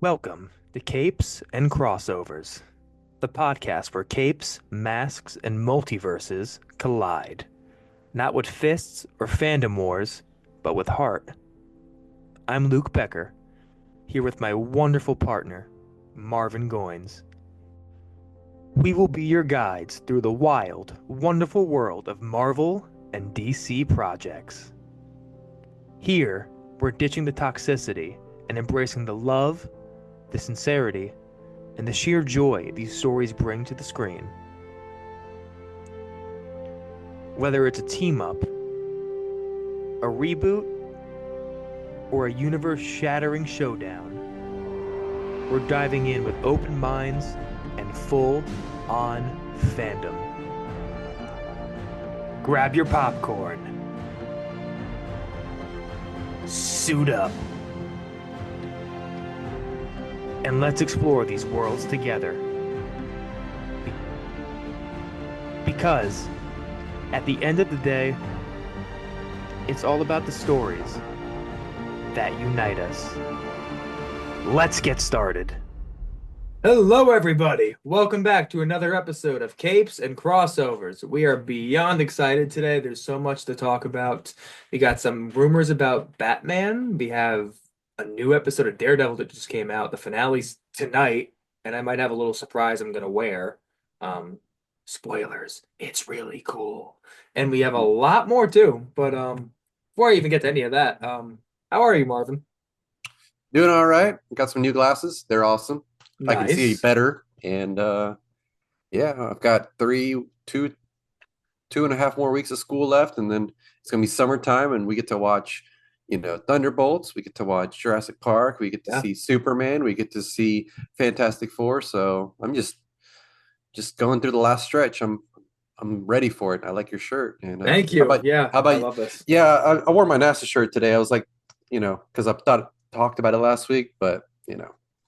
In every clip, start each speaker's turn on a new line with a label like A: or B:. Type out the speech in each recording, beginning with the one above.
A: Welcome to Capes and Crossovers, the podcast where capes, masks, and multiverses collide. Not with fists or fandom wars, but with heart. I'm Luke Becker, here with my wonderful partner, Marvin Goines. We will be your guides through the wild, wonderful world of Marvel and DC projects. Here, we're ditching the toxicity and embracing the love, the sincerity, and the sheer joy these stories bring to the screen. Whether it's a team up, a reboot, or a universe shattering showdown, we're diving in with open minds and full on fandom. Grab your popcorn, suit up, and let's explore these worlds together. Because at the end of the day, it's all about the stories that unite us. Let's get started. Hello, everybody. Welcome back to another episode of Capes and Crossovers. We are beyond excited today. There's so much to talk about. We got some rumors about Batman. We have a new episode of Daredevil that just came out. The finale's tonight, and I might have a little surprise I'm going to wear. Spoilers. It's really cool. And we have a lot more too. But before I even get to any of that, how are you, Marvin?
B: Doing all right. Got some new glasses. They're awesome. I can see
A: Nice.
B: better. And yeah, I've got two and a half more weeks of school left, and then it's gonna be summertime, and we get to watch, Thunderbolts. We get to watch Jurassic Park. We get to
A: Yeah.
B: see Superman. We get to see Fantastic Four. So I'm just going through the last stretch. I'm ready for it. I like your shirt. And
A: Thank you. Yeah,
B: how
A: I
B: about
A: love this.
B: yeah, I wore my NASA shirt today. I was like, because I thought talked about it last week, but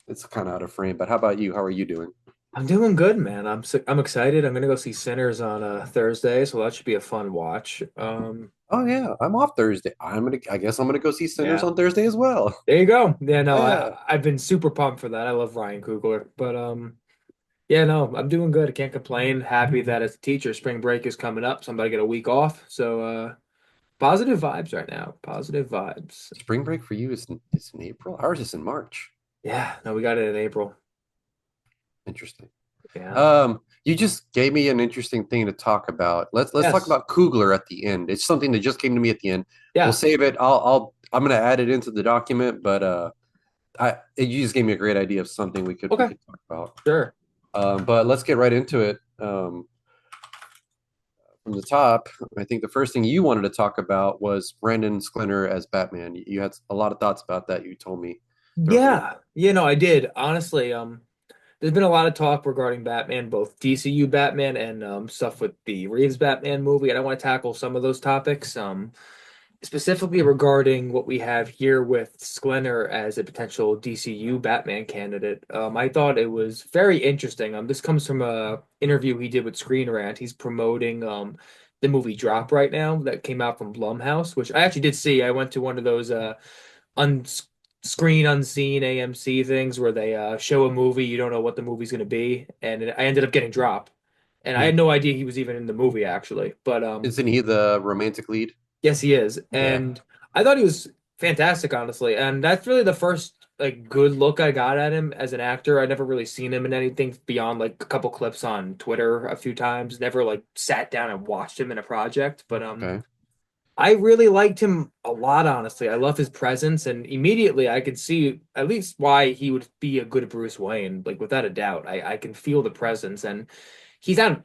B: it's kind of out of frame. But how about you? How are you doing?
A: I'm doing good, man. I'm excited. I'm gonna go see Sinners on Thursday, so that should be a fun watch.
B: Oh yeah, I'm off Thursday. I guess I'm gonna go see Sinners
A: Yeah.
B: on Thursday as well.
A: There you go. Yeah, no,
B: Yeah.
A: I've been super pumped for that. I love Ryan Coogler, but yeah, no, I'm doing good. I can't complain. Happy that as a teacher, spring break is coming up, so I'm about to get a week off. So positive vibes right now. Positive vibes.
B: Spring break for you is in April. Ours is in March.
A: Yeah, no, we got it in April.
B: Interesting.
A: Yeah.
B: You just gave me an interesting thing to talk about. Let's talk
A: Yes.
B: about Kugler at the end. It's something that just came to me at the end. We'll
A: Yeah.
B: save it. I'm gonna add it into the document, but you just gave me a great idea of something we
A: Okay.
B: could talk about.
A: Sure.
B: But let's get right into it. From the top, I think the first thing you wanted to talk about was Brandon Sklenar as Batman. You had a lot of thoughts about that. You told me throughout the week.
A: Yeah. You know, I did. Honestly, there's been a lot of talk regarding Batman, both DCU Batman and stuff with the Reeves Batman movie, and I want to tackle some of those topics. Specifically regarding what we have here with Sklenar as a potential DCU Batman candidate. I thought it was very interesting. This comes from a interview he did with Screen Rant. He's promoting the movie Drop right now that came out from Blumhouse, which I actually did see. I went to one of those un screen unseen AMC things where they show a movie, you don't know what the movie's going to be, and I ended up getting Drop. And I
B: Hmm.
A: had no idea he was even in the movie actually. But
B: Isn't he the romantic lead?
A: yes, he is.
B: Yeah.
A: And I thought he was fantastic, honestly. And that's really the first like good look I got at him as an actor. I'd never really seen him in anything beyond like a couple clips on Twitter a few times. Never like sat down and watched him in a project. But
B: Okay.
A: I really liked him a lot, honestly. I love his presence, and immediately I could see at least why he would be a good Bruce Wayne, like without a doubt. I can feel the presence, and he's not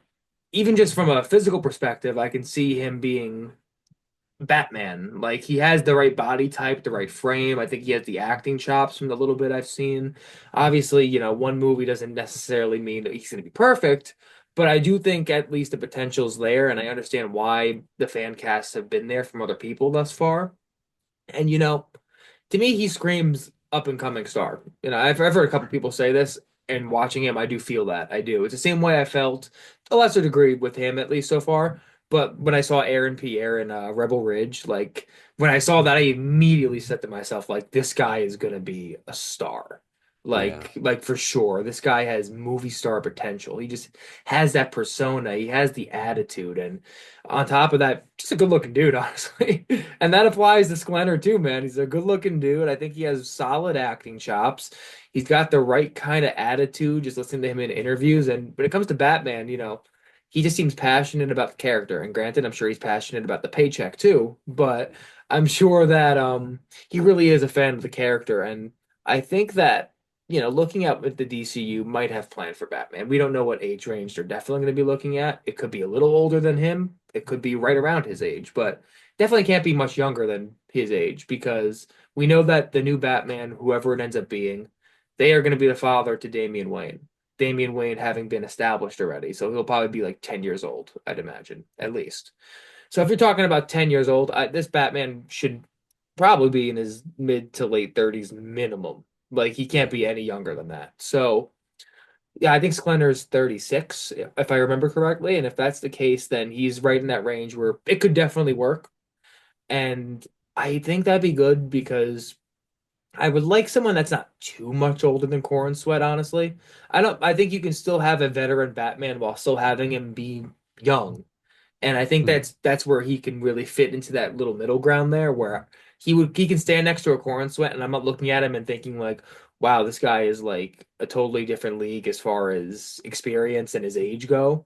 A: even just from a physical perspective, I can see him being Batman. Like he has the right body type, the right frame. I think he has the acting chops from the little bit I've seen. Obviously, you know, one movie doesn't necessarily mean that he's going to be perfect, but I do think at least the potential's there, and I understand why the fan casts have been there from other people thus far. And you know, to me, he screams up and coming star. You know, I've heard a couple people say this, and watching him, I do feel that. I do. It's the same way I felt to a lesser degree with him, at least so far. But when I saw Aaron Pierre in Rebel Ridge, like when I saw that, I immediately said to myself, like, this guy is gonna be a star.
B: Yeah.
A: Like for sure, this guy has movie star potential. He just has that persona. He has the attitude, and on top of that, just a good-looking dude, honestly. And that applies to Sklenner too, man. He's a good-looking dude. I think he has solid acting chops. He's got the right kind of attitude. Just listening to him in interviews, and when it comes to Batman, he just seems passionate about the character. And granted, I'm sure he's passionate about the paycheck too, but I'm sure that he really is a fan of the character, and I think that looking at the DCU might have planned for Batman. We don't know what age range they're definitely going to be looking at. It could be a little older than him. It could be right around his age, but definitely can't be much younger than his age because we know that the new Batman, whoever it ends up being, they are going to be the father to Damian Wayne. Damian Wayne having been established already, so he'll probably be like 10 years old, I'd imagine, at least. So if you're talking about 10 years old, this Batman should probably be in his mid to late 30s minimum. Like he can't be any younger than that. So yeah, I think Sklender's 36, if I remember correctly. And if that's the case, then he's right in that range where it could definitely work. And I think that'd be good because I would like someone that's not too much older than Corn Sweat, honestly. I think you can still have a veteran Batman while still having him be young. And I think
B: Hmm.
A: that's where he can really fit into that little middle ground there where he can stand next to a Corn Sweat and I'm not looking at him and thinking like, wow, this guy is like a totally different league as far as experience and his age go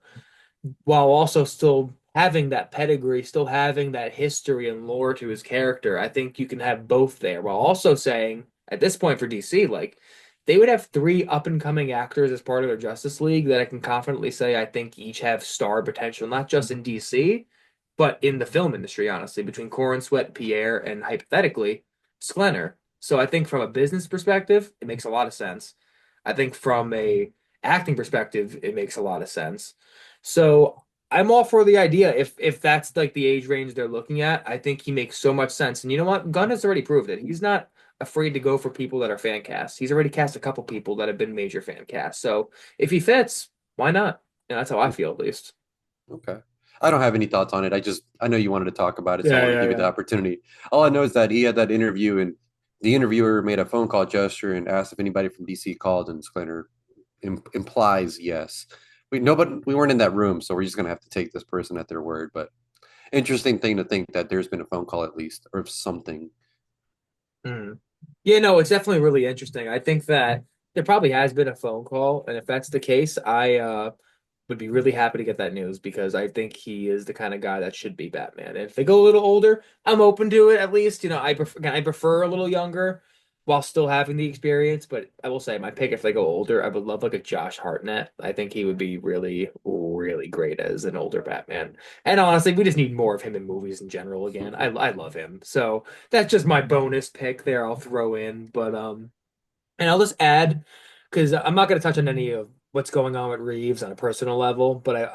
A: while also still having that pedigree, still having that history and lore to his character. I think you can have both there while also saying at this point for DC, like they would have three up and coming actors as part of their Justice League that I can confidently say I think each have star potential, not just in DC, but in the film industry, honestly, between Corin Sweat, Pierre, and hypothetically, Sklenner. So I think from a business perspective, it makes a lot of sense. I think from a acting perspective, it makes a lot of sense. So I'm all for the idea. If that's like the age range they're looking at, I think he makes so much sense. And you know what? Gunn has already proved it. He's not afraid to go for people that are fan casts. He's already cast a couple people that have been major fan casts. So if he fits, why not? That's how I feel at least.
B: Okay. I don't have any thoughts on it. I know you wanted to talk about it, so I
A: Yeah,
B: want to
A: yeah,
B: give you the
A: yeah.
B: opportunity. All I know is that he had that interview, and the interviewer made a phone call gesture and asked if anybody from DC called, and Sklenar implies yes. We weren't in that room, so we're just gonna have to take this person at their word. But interesting thing to think that there's been a phone call at least or something.
A: Mm. Yeah, no, it's definitely really interesting. I think that there probably has been a phone call, and if that's the case, I would be really happy to get that news because I think he is the kind of guy that should be Batman. And if they go a little older, I'm open to it at least. I prefer a little younger while still having the experience, but I will say my pick if they go older, I would love like a Josh Hartnett. I think he would be really, really great as an older Batman. And honestly, we just need more of him in movies in general again. I love him. So that's just my bonus pick there I'll throw in. But and I'll just add, because I'm not going to touch on any of what's going on with Reeves on a personal level, but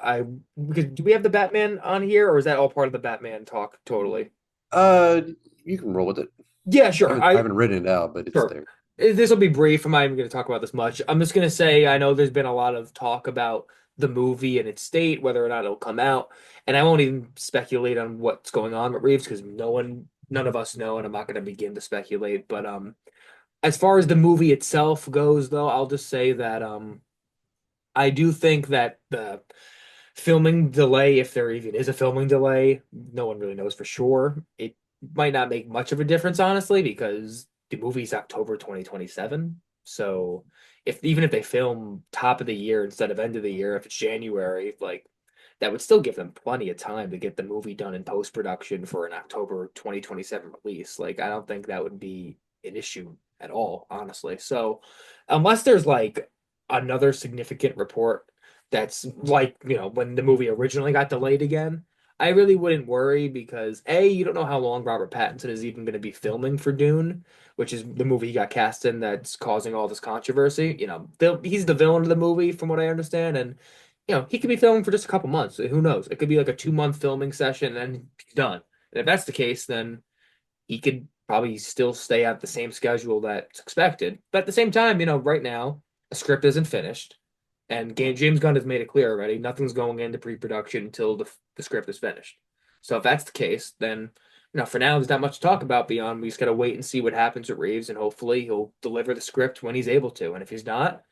A: because do we have the Batman on here, or is that all part of the Batman talk totally?
B: Uh, you can roll with it.
A: Yeah,
B: I
A: sure.
B: haven't I haven't written it out, but it's
A: Sure.
B: there.
A: This will be brief. I'm not even going to talk about this much. I'm just going to say I know there's been a lot of talk about the movie and its state, whether or not it'll come out, and I won't even speculate on what's going on with Reeves because none of us know, and I'm not going to begin to speculate. But as far as the movie itself goes, though, I'll just say that I do think that the filming delay, if there even is a filming delay, no one really knows for sure. It might not make much of a difference, honestly, because the movie's October 2027. So even if they film top of the year instead of end of the year, if it's January, like that would still give them plenty of time to get the movie done in post-production for an October 2027 release. Like I don't think that would be an issue at all, honestly. So unless there's like another significant report that's like, when the movie originally got delayed again, I really wouldn't worry because A, you don't know how long Robert Pattinson is even going to be filming for Dune, which is the movie he got cast in that's causing all this controversy. He's the villain of the movie from what I understand, and he could be filming for just a couple months. Who knows? It could be like a 2 month filming session and then he's done. And if that's the case, then he could probably still stay at the same schedule that's expected. But at the same time, right now, a script isn't finished. And James Gunn has made it clear already, nothing's going into pre-production until the script is finished. So if that's the case, then Now, for now, there's not much to talk about beyond we just got to wait and see what happens with Reeves, and hopefully he'll deliver the script when he's able to. And if he's not,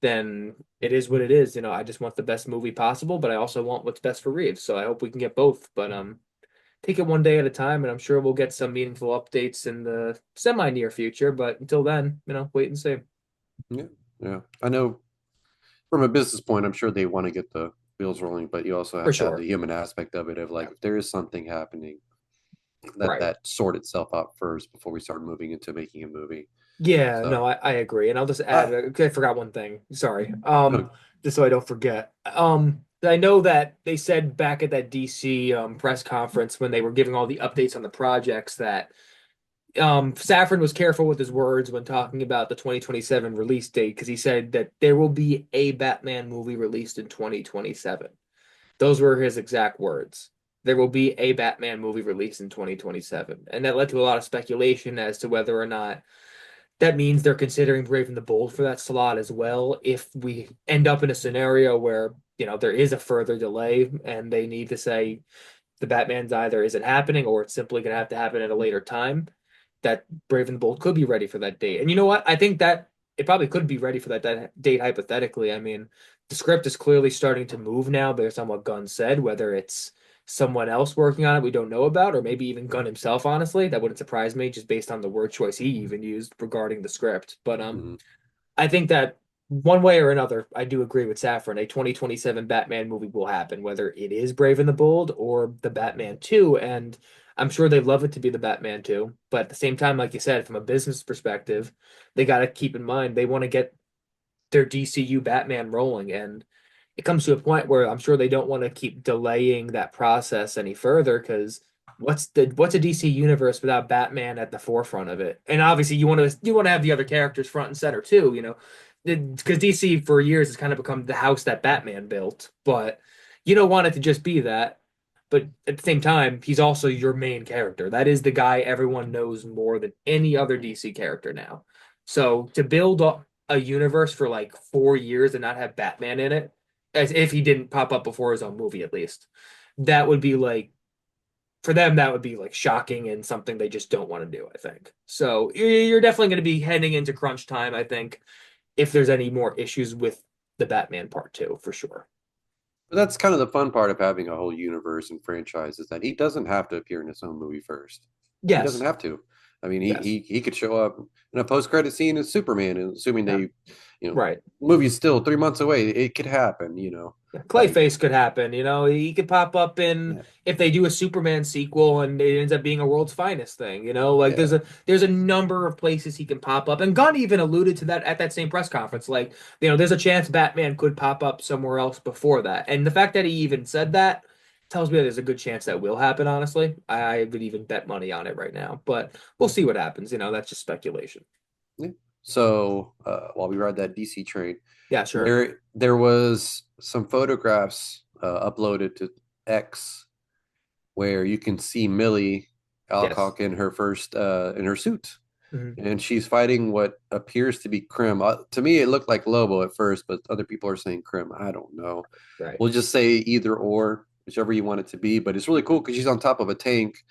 A: then it is what it is. You know, I just want the best movie possible, but I also want what's best for Reeves. So I hope we can get both. But take it one day at a time, and I'm sure we'll get some meaningful updates in the semi near future. But until then, wait and see.
B: Yeah, yeah. I know from a business point, I'm sure they want to get the wheels rolling, but you also
A: For
B: have to have the
A: sure.
B: human aspect of it of
A: Yeah.
B: like if there is something happening, let
A: Right.
B: that sort itself out first before we start moving into making a movie.
A: Yeah,
B: So
A: no, I agree. And I'll just add,
B: uh,
A: I forgot one thing. Sorry.
B: no,
A: Just so I don't forget. I know that they said back at that DC press conference when they were giving all the updates on the projects that Safran was careful with his words when talking about the 2027 release date because he said that there will be a Batman movie released in 2027. Those were his exact words. There will be a Batman movie released in 2027. And that led to a lot of speculation as to whether or not that means they're considering Brave and the Bold for that slot as well. If we end up in a scenario where, there is a further delay and they need to say the Batman's either isn't happening or it's simply going to have to happen at a later time, that Brave and the Bold could be ready for that date. And you know what? I think that it probably could be ready for that date hypothetically. I mean, the script is clearly starting to move now based on what Gunn said, whether it's someone else working on it we don't know about, or maybe even Gunn himself, honestly. That wouldn't surprise me just based on the word choice he even used regarding the script. But
B: mhm.
A: I think that one way or another, I do agree with Safran. A 2027 Batman movie will happen, whether it is Brave and the Bold or the Batman 2. And I'm sure they'd love it to be the Batman 2. But at the same time, like you said, from a business perspective, they got to keep in mind they want to get their DCU Batman rolling. And it comes to a point where I'm sure they don't want to keep delaying that process any further because what's a DC universe without Batman at the forefront of it? And obviously you want to have the other characters front and center too, because DC for years has kind of become the house that Batman built, but you don't want it to just be that. But at the same time, he's also your main character. That is the guy everyone knows more than any other DC character now. So to build up a universe for like 4 years and not have Batman in it, as if he didn't pop up before his own movie at least, that would be like for them that would be like shocking and something they just don't want to do, I think. So you're definitely going to be heading into crunch time, I think, if there's any more issues with the Batman part two, for sure.
B: But that's kind of the fun part of having a whole universe and franchise is that he doesn't have to appear in his own movie first. He doesn't
A: Yes.
B: have to. I mean, he
A: Yes.
B: he he could show up in a post credit scene as Superman, and assuming
A: Yeah.
B: they, you know,
A: Right.
B: movie's still 3 months away, it could happen.
A: Yeah.
B: Like
A: Clayface could happen, he could pop up in
B: yeah,
A: if they do a Superman sequel and it ends up being a world's finest thing, like
B: yeah,
A: there's a number of places he can pop up. And Gunn even alluded to that at that same press conference. Like, there's a chance Batman could pop up somewhere else before that. And the fact that he even said that tells me that there's a good chance that will happen, honestly. I would even bet money on it right now. But we'll
B: yeah.
A: see what happens. That's just speculation.
B: Yeah. So while we ride that DC train,
A: Yeah, sure.
B: there was some photographs uploaded to X where you can see Millie
A: Yes.
B: Alcock in her first in her suit,
A: Mhm.
B: and she's fighting what appears to be Krim. To me, it looked like Lobo at first, but other people are saying Krim. I don't know.
A: Right.
B: We'll just say either or, whichever you want it to be. But it's really cool because she's on top of a tank.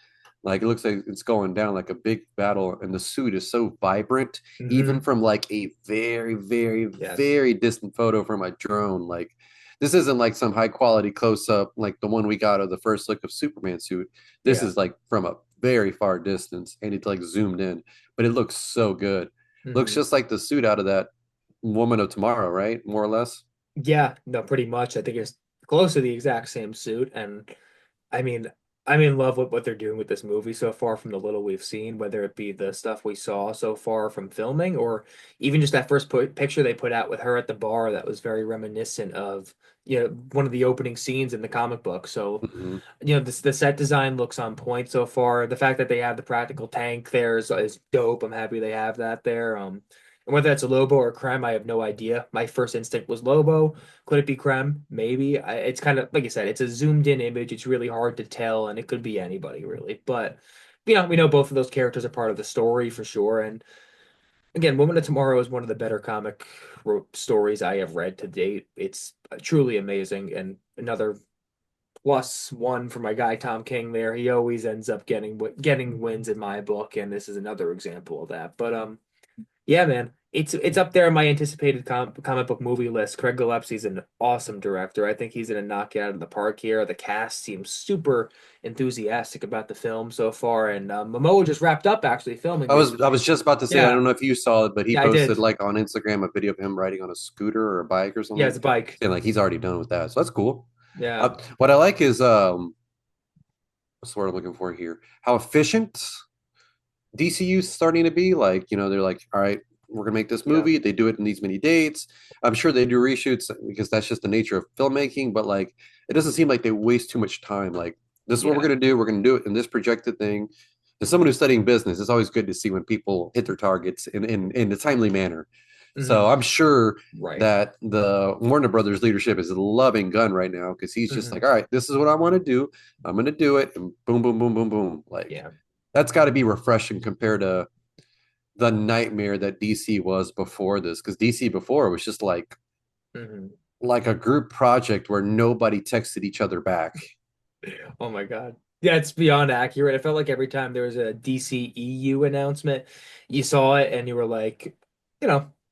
B: Like it looks like it's going down like a big battle, and the suit is so vibrant, even
A: Hmm.
B: from like a very, very,
A: Yes.
B: very distant photo from a drone. Like this isn't like some high quality close up like the one we got of the first look of Superman suit. This
A: Yeah.
B: is like from a very far distance, and it's like zoomed in, but it looks so good. Looks
A: Hmm.
B: just like the suit out of that Woman of Tomorrow, right? More or less.
A: Yeah, no, pretty much. I think it's close to the exact same suit. And I mean, I'm in love with what they're doing with this movie so far from the little we've seen, whether it be the stuff we saw so far from filming or even just that first picture they put out with her at the bar that was very reminiscent of, one of the opening scenes in the comic book. So,
B: Mhm.
A: the set design looks on point so far. The fact that they have the practical tank there is dope. I'm happy they have that there. And whether that's a Lobo or Krem, I have no idea. My first instinct was Lobo. Could it be Krem? Maybe. It's kind of like you said, it's a zoomed in image. It's really hard to tell, and it could be anybody really. But we know both of those characters are part of the story for sure. And again, Woman of Tomorrow is one of the better comic stories I have read to date. It's truly amazing and another plus one for my guy Tom King there. He always ends up getting wins in my book, and this is another example of that. But yeah, man, it's up there on my anticipated comic book movie list. Craig Gillespie's an awesome director. I think he's gonna knock it out of the park here. The cast seems super enthusiastic about the film so far, and Momoa just wrapped up actually filming
B: I
A: recently.
B: was just about to say, I
A: Yeah,
B: don't know if you saw it, but he
A: yeah, I
B: posted
A: did.
B: like on Instagram a video of him riding on a scooter or a bike or
A: Yeah,
B: something,
A: it's a bike.
B: saying like he's already done with that. So that's cool.
A: Yeah.
B: What I like is what's the word I'm looking for here? How efficient DCU is starting to be. Like, they're like, all right, we're gonna make this
A: Yeah.
B: movie. They do it in these many dates. I'm sure they do reshoots because that's just the nature of filmmaking, but like it doesn't seem like they waste too much time. Like, this is what we're
A: Yeah.
B: gonna do. We're gonna do it in this projected thing. As someone who's studying business, it's always good to see when people hit their targets in a timely manner. So
A: Hmm.
B: I'm sure
A: Right.
B: that the Warner Brothers leadership is loving Gunn right now because he's just like,
A: Hmm.
B: all right, this is what I want to do. I'm going to do it. And boom, boom, boom, boom, boom. Like,
A: Yeah.
B: that's got to be refreshing compared to the nightmare that DC was before this. Because DC before was just
A: Hmm.
B: like a group project where nobody texted each other back.
A: Oh my God. Yeah, it's beyond accurate. I felt like every time there was a DC EU announcement, you saw it and you were like,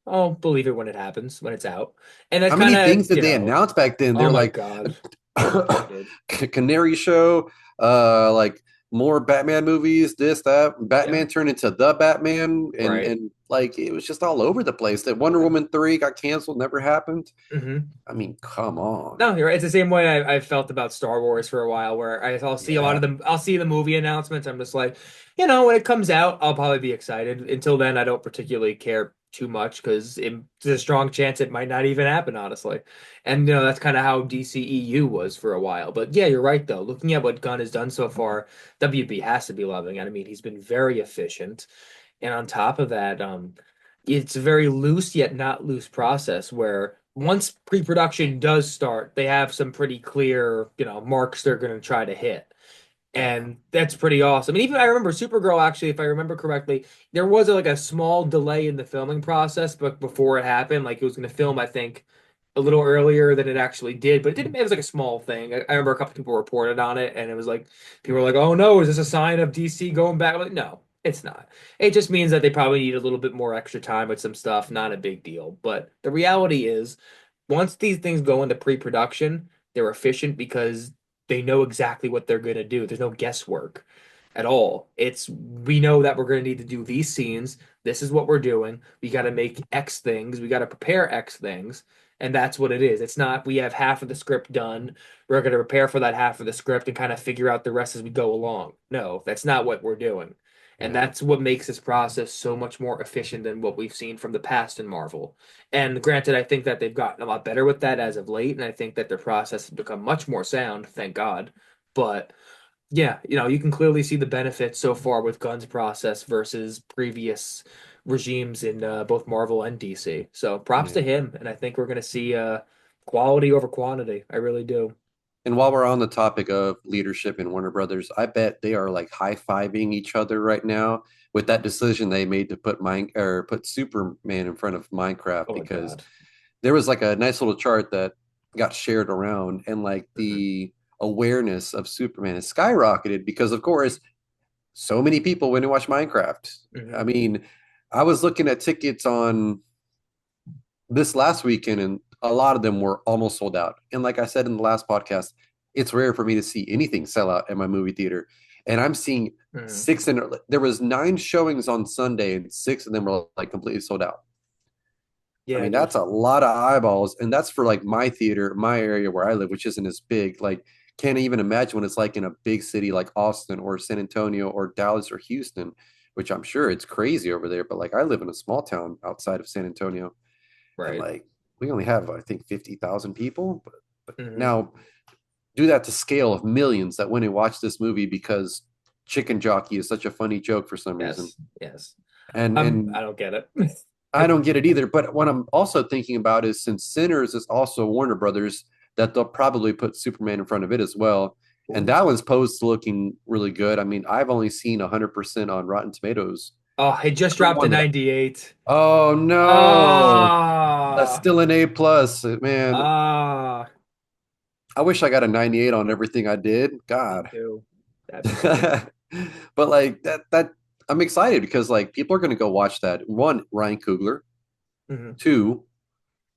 A: I'll believe it when it happens, when it's out. And that's
B: How
A: kind
B: many
A: of,
B: things did they announce back then?
A: oh
B: They're
A: my
B: like
A: God, they did.
B: Canary Show, like more Batman movies, this, that.
A: Yeah,
B: Batman turned into the Batman, and
A: right.
B: like it was just all over the place. That Wonder
A: Yeah.
B: Woman 3 got canceled, never happened.
A: Hmm.
B: I mean, come on.
A: No, you're right. It's the same way I've felt about Star Wars for a while, where I'll see a lot of
B: Yeah.
A: them. I'll see the movie announcements. I'm just like, when it comes out, I'll probably be excited. Until then, I don't particularly care too much because there's a strong chance it might not even happen, honestly. And that's kind of how DCEU was for a while. But yeah, you're right though. Looking at what Gunn has done so far, WB has to be loving it. I mean, he's been very efficient. And on top of that, it's a very loose yet not loose process where once pre-production does start, they have some pretty clear, marks they're going to try to hit. And that's pretty awesome. And even I remember Supergirl actually, if I remember correctly, there was like a small delay in the filming process, but before it happened, like it was going to film, I think, a little earlier than it actually did, but it didn't. It was like a small thing. I remember a couple people reported on it, and it was like people were like, "Oh no, is this a sign of DC going back?" I'm like, no, it's not. It just means that they probably need a little bit more extra time with some stuff. Not a big deal. But the reality is, once these things go into pre-production, they're efficient because they know exactly what they're going to do. There's no guesswork at all. It's we know that we're going to need to do these scenes. This is what we're doing. We got to make X things. We got to prepare X things. And that's what it is. It's not we have half of the script done. We're going to prepare for that half of the script and kind of figure out the rest as we go along. No, that's not what we're doing. And
B: Yeah.
A: that's what makes this process so much more efficient than what we've seen from the past in Marvel. And granted, I think that they've gotten a lot better with that as of late, and I think that their process has become much more sound, thank God. But yeah, you can clearly see the benefits so far with Gunn's process versus previous regimes in both Marvel and DC. So props to
B: Yeah.
A: him, and I think we're going to see quality over quantity. I really do.
B: And while we're on the topic of leadership in Warner Brothers, I bet they are like high-fiving each other right now with that decision they made to put Superman in front of Minecraft
A: Oh my
B: because
A: God.
B: there was like a nice little chart that got shared around and like
A: Hmm.
B: the awareness of Superman has skyrocketed because of course so many people went and watched Minecraft. I
A: Hmm.
B: mean, I was looking at tickets on this last weekend and a lot of them were almost sold out. And like I said in the last podcast, it's rare for me to see anything sell out at my movie theater. And I'm seeing
A: Hmm.
B: six and there was nine showings on Sunday and six of them were like completely sold out. I
A: Yeah,
B: mean,
A: dude.
B: that's a lot of eyeballs. And that's for like my theater, my area where I live, which isn't as big. Like, can't even imagine what it's like in a big city like Austin or San Antonio or Dallas or Houston, which I'm sure it's crazy over there. But like, I live in a small town outside of San Antonio and
A: Right.
B: like, we only have, I think, 50,000 people. But
A: Hmm.
B: now do that to scale of millions that went and watched this movie because Chicken Jockey is such a funny joke for some reason.
A: Yes. Yes.
B: And
A: I don't get it.
B: I don't get it either. But what I'm also thinking about is since Sinners is also Warner Brothers, that they'll probably put Superman in front of it as well. And that one's posed looking really good. I mean, I've only seen 100% on Rotten Tomatoes.
A: Oh, it just
B: Number
A: dropped to
B: one that
A: 98.
B: oh no, that's
A: Ah.
B: still an A plus, man.
A: Ah.
B: I wish I got a 98 on everything I did.
A: Me
B: God.
A: too. That'd be nice.
B: But like that I'm excited because like people are gonna go watch that. One, Ryan Coogler.
A: Hmm.
B: Two,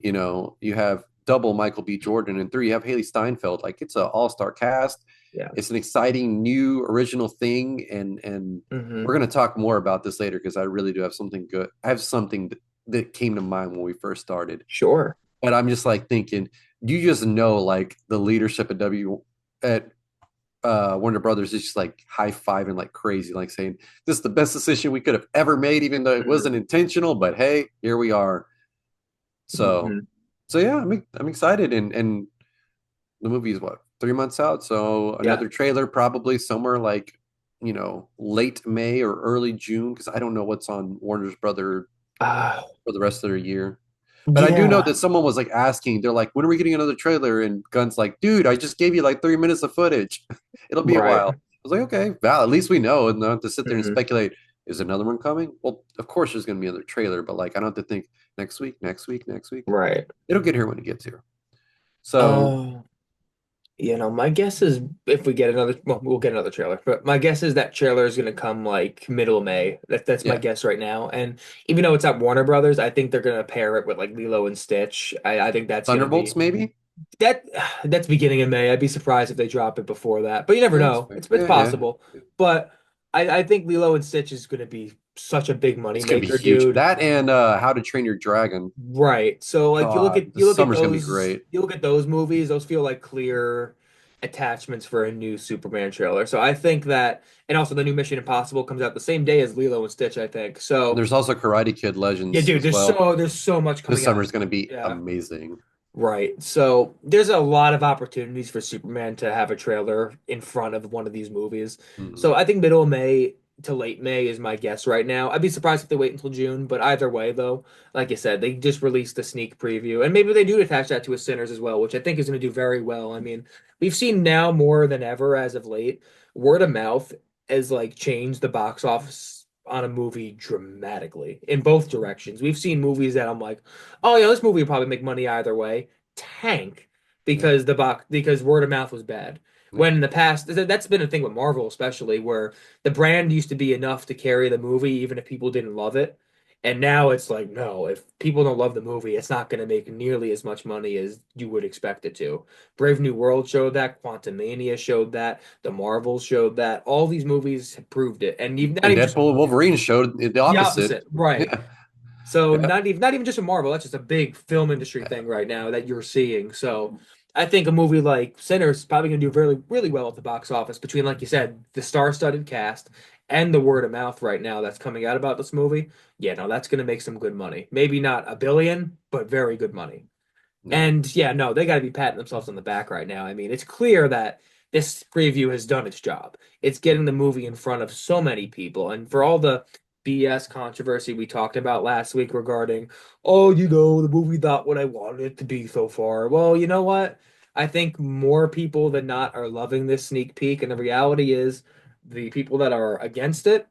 B: you have double Michael B. Jordan, and three, you have Haley Steinfeld. Like it's an all-star cast.
A: Yeah.
B: It's an exciting new original thing, and
A: Hmm.
B: we're gonna talk more about this later because I really do have something good. I have something that came to mind when we first started.
A: Sure.
B: But I'm just like thinking, you just know like the leadership at Warner Brothers is just like high fiving like crazy, like saying this is the best decision we could have ever made, even though it
A: Hmm.
B: wasn't intentional. But hey, here we are. So,
A: Hmm.
B: so yeah, I'm excited, and the movie is what 3 months out, so
A: Yeah.
B: another trailer probably somewhere like late May or early June because I don't know what's on Warner's Brother
A: Uh,
B: for the rest of their year. But I do know
A: yeah.
B: that someone was like asking, they're like, when are we getting another trailer? And Gunn's like, dude, I just gave you like 3 minutes of footage. It'll be a
A: Right.
B: while. I was like, okay, Val, at least we know and not have to sit there and
A: Hmm.
B: speculate. Is another one coming? Well, of course there's going to be another trailer, but like I don't have to think next week, next week, next week.
A: Right.
B: It'll get here when it gets here. So
A: Uh, my guess is if we get another, well, we'll get another trailer, but my guess is that trailer is going to come like middle of May. That's my
B: yeah,
A: guess right now. And even though it's at Warner Brothers, I think they're going to pair it with like Lilo and Stitch. I think that's going to
B: Thunderbolts
A: be
B: maybe.
A: that that's beginning of May. I'd be surprised if they drop it before that, but you never
B: Yeah, that's
A: know.
B: fair.
A: It's
B: Yeah, yeah.
A: possible. But I think Lilo and Stitch is going to be such a big money
B: It's gonna be
A: maker,
B: huge.
A: dude.
B: That and How to Train Your Dragon.
A: Right. So like
B: God,
A: you
B: this
A: look at
B: summer's gonna be
A: those
B: great.
A: you look at those movies, those feel like clear attachments for a new Superman trailer. So I think that, and also the new Mission Impossible comes out the same day as Lilo and Stitch, I think. So
B: There's also Karate Kid
A: yeah,
B: Legends
A: dude,
B: as well.
A: there's so much
B: This
A: coming
B: summer
A: out.
B: is gonna be
A: Yeah.
B: amazing.
A: Right. So there's a lot of opportunities for Superman to have a trailer in front of one of these movies.
B: Mhm.
A: So I think middle of May to late May is my guess right now. I'd be surprised if they wait until June, but either way, though, like I said, they just released a sneak preview, and maybe they do attach that to a Sinners as well, which I think is going to do very well. I mean, we've seen now more than ever as of late, word of mouth has like changed the box office on a movie dramatically in both directions. We've seen movies that I'm like, oh yeah, this movie will probably make money either way tank
B: Yeah,
A: because word of mouth was bad.
B: yeah.
A: When in the past, that's been a thing with Marvel, especially where the brand used to be enough to carry the movie, even if people didn't love it. And now it's like, no, if people don't love the movie, it's not going to make nearly as much money as you would expect it to. Brave New World showed that, Quantumania showed that, the Marvels showed that. All these movies have proved it, and even not
B: And
A: even just
B: Deadpool and Wolverine showed the
A: the
B: opposite.
A: opposite, right?
B: Yeah,
A: So
B: yeah.
A: not even just a Marvel, that's just a big film industry thing right now that you're seeing. So I think a movie like Sinners is probably gonna do really, really well at the box office between, like you said, the star-studded cast and the word of mouth right now that's coming out about this movie. Yeah, no, that's gonna make some good money. Maybe not a billion, but very good money.
B: Yeah.
A: And yeah, no, they got to be patting themselves on the back right now. I mean, it's clear that this preview has done its job. It's getting the movie in front of so many people. And for all the BS controversy we talked about last week regarding, oh, the movie not what I wanted it to be so far. Well, you know what? I think more people than not are loving this sneak peek. And the reality is, the people that are against it,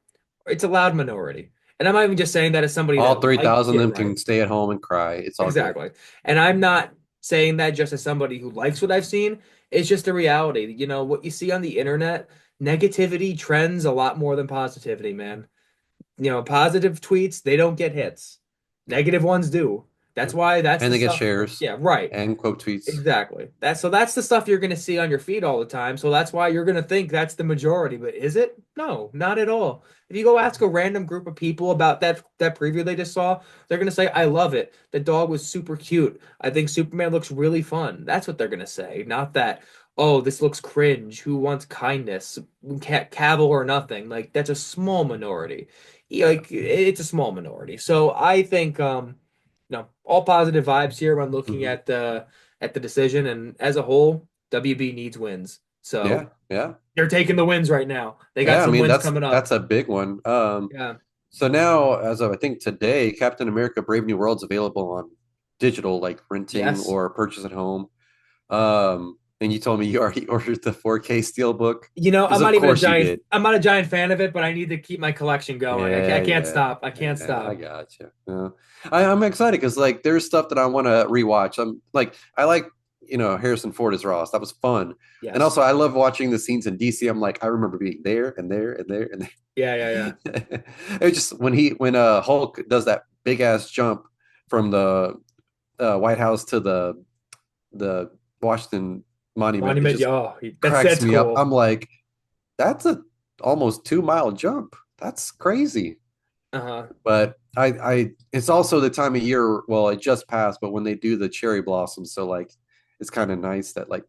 A: it's a loud minority. And I'm not even just saying that as somebody
B: All
A: that liked
B: 3,000 of
A: it,
B: them
A: right?
B: can stay at home and cry. It's all good.
A: Exactly. And I'm not saying that just as somebody who likes what I've seen. It's just a reality. What you see on the internet, negativity trends a lot more than positivity, man. Positive tweets, they don't get hits.
B: Yeah.
A: Negative ones do.
B: Yeah.
A: That's why that's
B: And
A: the
B: they get
A: stuff.
B: shares
A: Yeah, right.
B: and quote tweets.
A: Exactly. That's the stuff you're going to see on your feed all the time. So that's why you're going to think that's the majority. But is it? No, not at all. If you go ask a random group of people about that preview they just saw, they're going to say, "I love it. The dog was super cute. I think Superman looks really fun." That's what they're going to say. Not that, "Oh, this looks cringe. Who wants kindness? Cavill or nothing." Like that's a small minority. Yeah,
B: Yeah.
A: like it's a small minority. So I think no, all positive vibes here when looking
B: Hmm.
A: at the decision. And as a whole, WB needs wins.
B: Yeah.
A: So
B: Yeah.
A: they're taking the wins right now. They got
B: Yeah. I
A: some
B: mean,
A: wins
B: that's
A: coming up.
B: that's a big one.
A: Yeah.
B: So now, as of I think today, Captain America: Brave New World's available on digital, like renting
A: Yes.
B: or purchase at home. And you told me you already ordered the 4K Steelbook because of course you did.
A: I'm not a giant fan of it, but I need to keep my collection going. I
B: Yeah,
A: can't
B: yeah,
A: stop. I can't
B: yeah. I
A: stop.
B: got you. Yeah. I'm excited because like there's stuff that I want to rewatch. I'm like I like Harrison Ford as Ross. That was fun. And
A: Yes.
B: also, I love watching the scenes in DC. I'm like, I remember being there and there and there and
A: Yeah, yeah, yeah.
B: there. It's just when Hulk does that big ass jump from the White House to the Washington Monument, it
A: Monument,
B: just
A: yeah, oh,
B: cracks
A: that's
B: me up.
A: cool.
B: I'm like, that's a almost 2 mile jump. That's crazy.
A: Uh-huh.
B: But it's also the time of year. Well, it just passed, but when they do the cherry blossoms, so like, it's kind of nice that like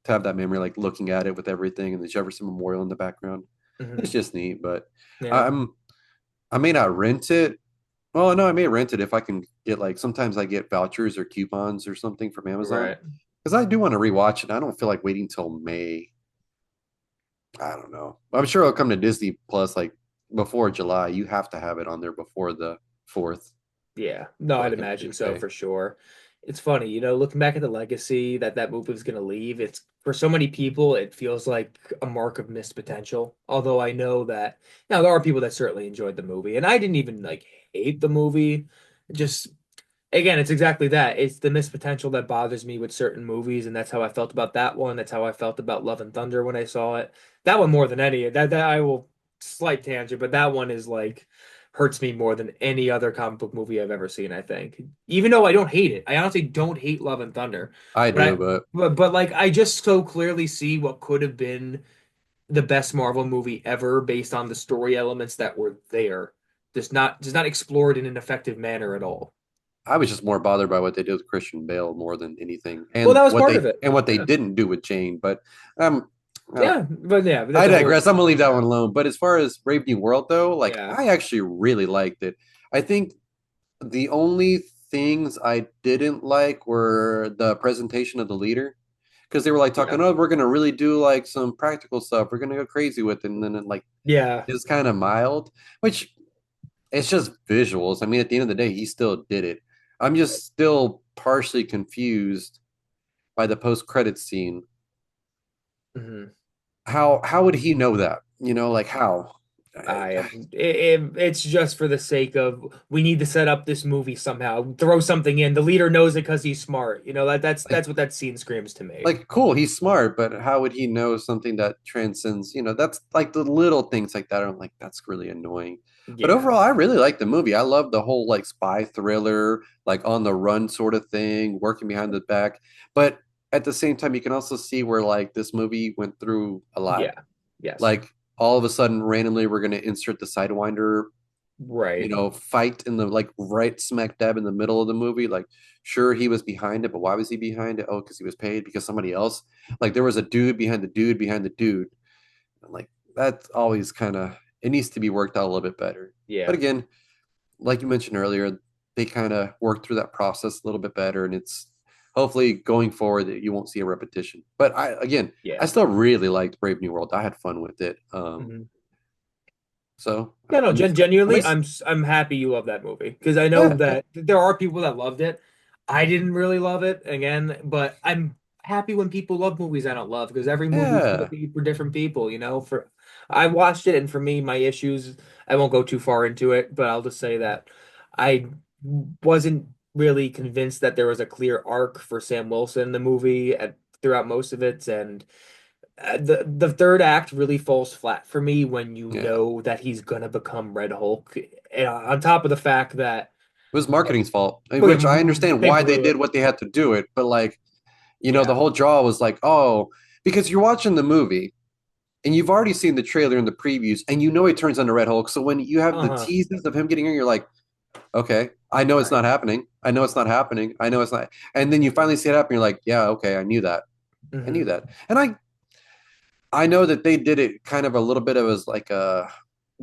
B: to have that memory, like looking at it with everything and the Jefferson Memorial in the background. It's
A: Hmm.
B: just neat. But
A: Yeah.
B: I'm I may not rent it. Well, no, I may rent it if I can get like sometimes I get vouchers or coupons or something from Amazon
A: Right.
B: because I do want to rewatch it. I don't feel like waiting till May. I don't know. I'm sure it'll come to Disney Plus like before July. You have to have it on there before the 4th.
A: Yeah, no,
B: So
A: I'd
B: like in
A: imagine so
B: 8K.
A: for sure. It's funny, looking back at the legacy that that movie was going to leave, it's for so many people, it feels like a mark of missed potential. Although I know that now there are people that certainly enjoyed the movie, and I didn't even like hate the movie. Just again, it's exactly that. It's the missed potential that bothers me with certain movies, and that's how I felt about that one. That's how I felt about Love and Thunder when I saw it. That one more than any. That I will slight tangent, but that one is like hurts me more than any other comic book movie I've ever seen, I think. Even though I don't hate it. I honestly don't hate Love and Thunder.
B: I
A: But
B: do,
A: I
B: but
A: but like I just so clearly see what could have been the best Marvel movie ever based on the story elements that were there. Just not explored in an effective manner at all.
B: I was just more bothered by what they did with Christian Bale more than anything,
A: Well,
B: and
A: that was
B: what
A: part
B: they
A: of it.
B: and what they
A: Yeah.
B: didn't do with Jane. But um, uh,
A: Yeah, but
B: I
A: that's a whole
B: digress. I'm gonna leave that
A: yeah.
B: one alone. But as far as Brave New World, though, like
A: Yeah.
B: I actually really liked it. I think the only things I didn't like were the presentation of the leader because they were like
A: Yeah.
B: talking, oh, we're gonna really do like some practical stuff. We're gonna go crazy with it, and then it, like
A: Yeah.
B: it's kind of mild, which it's just visuals. I mean, at the end of the day, he still did it. I'm just still partially confused by the post credit scene.
A: Hmm.
B: How would he know that? Like how?
A: I have it's just for the sake of we need to set up this movie somehow. Throw something in. The leader knows it because he's smart. That's
B: Like
A: what that scene screams to me.
B: like cool, he's smart, but how would he know something that transcends? That's like the little things like that. I'm like, that's really annoying. But
A: Yeah.
B: overall, I really like the movie. I love the whole like spy thriller, like on the run sort of thing, working behind the back. But at the same time, you can also see where like this movie went through a lot.
A: Yeah. Yes.
B: Like all of a sudden, randomly, we're going to insert the Sidewinder,
A: Right.
B: fight in the like right smack dab in the middle of the movie. Like, sure, he was behind it, but why was he behind it? Oh, because he was paid because somebody else. Like, there was a dude behind the dude behind the dude. Like, that's always kind of it needs to be worked out a little bit better. But
A: Yeah.
B: again, like you mentioned earlier, they kind of worked through that process a little bit better, and it's hopefully going forward that you won't see a repetition. But I
A: Yeah.
B: still really liked Brave New World. I had fun with it.
A: Hmm.
B: So
A: Yeah, no,
B: I mean, I
A: genuinely,
B: mean,
A: I'm happy you love that movie because I know
B: yeah, yeah,
A: that there are people that loved it. I didn't really love it again, but I'm happy when people love movies I don't love because every movie's gonna
B: yeah.
A: be for different people. For I watched it, and for me, my issues, I won't go too far into it, but I'll just say that I wasn't really convinced that there was a clear arc for Sam Wilson in the movie throughout most of it, and the third act really falls flat for me when you
B: Yeah.
A: know that he's gonna become Red Hulk. And on top of the fact that
B: It was marketing's fault, which I
A: boom,
B: understand
A: they
B: why they
A: blew
B: did
A: it.
B: what they had to do it, but like, the
A: Yeah.
B: whole draw was like, oh, because you're watching the movie and you've already seen the trailer and the previews, and you know he turns into Red Hulk. So when you have the
A: Uh-huh.
B: teases of him getting here, you're like, okay, I know it's
A: Right.
B: not happening. I know it's not happening. I know it's not. And then you finally see it happen. You're like, yeah, okay, I knew that. I knew
A: Hmm.
B: that. And I know that they did it kind of a little bit of as like a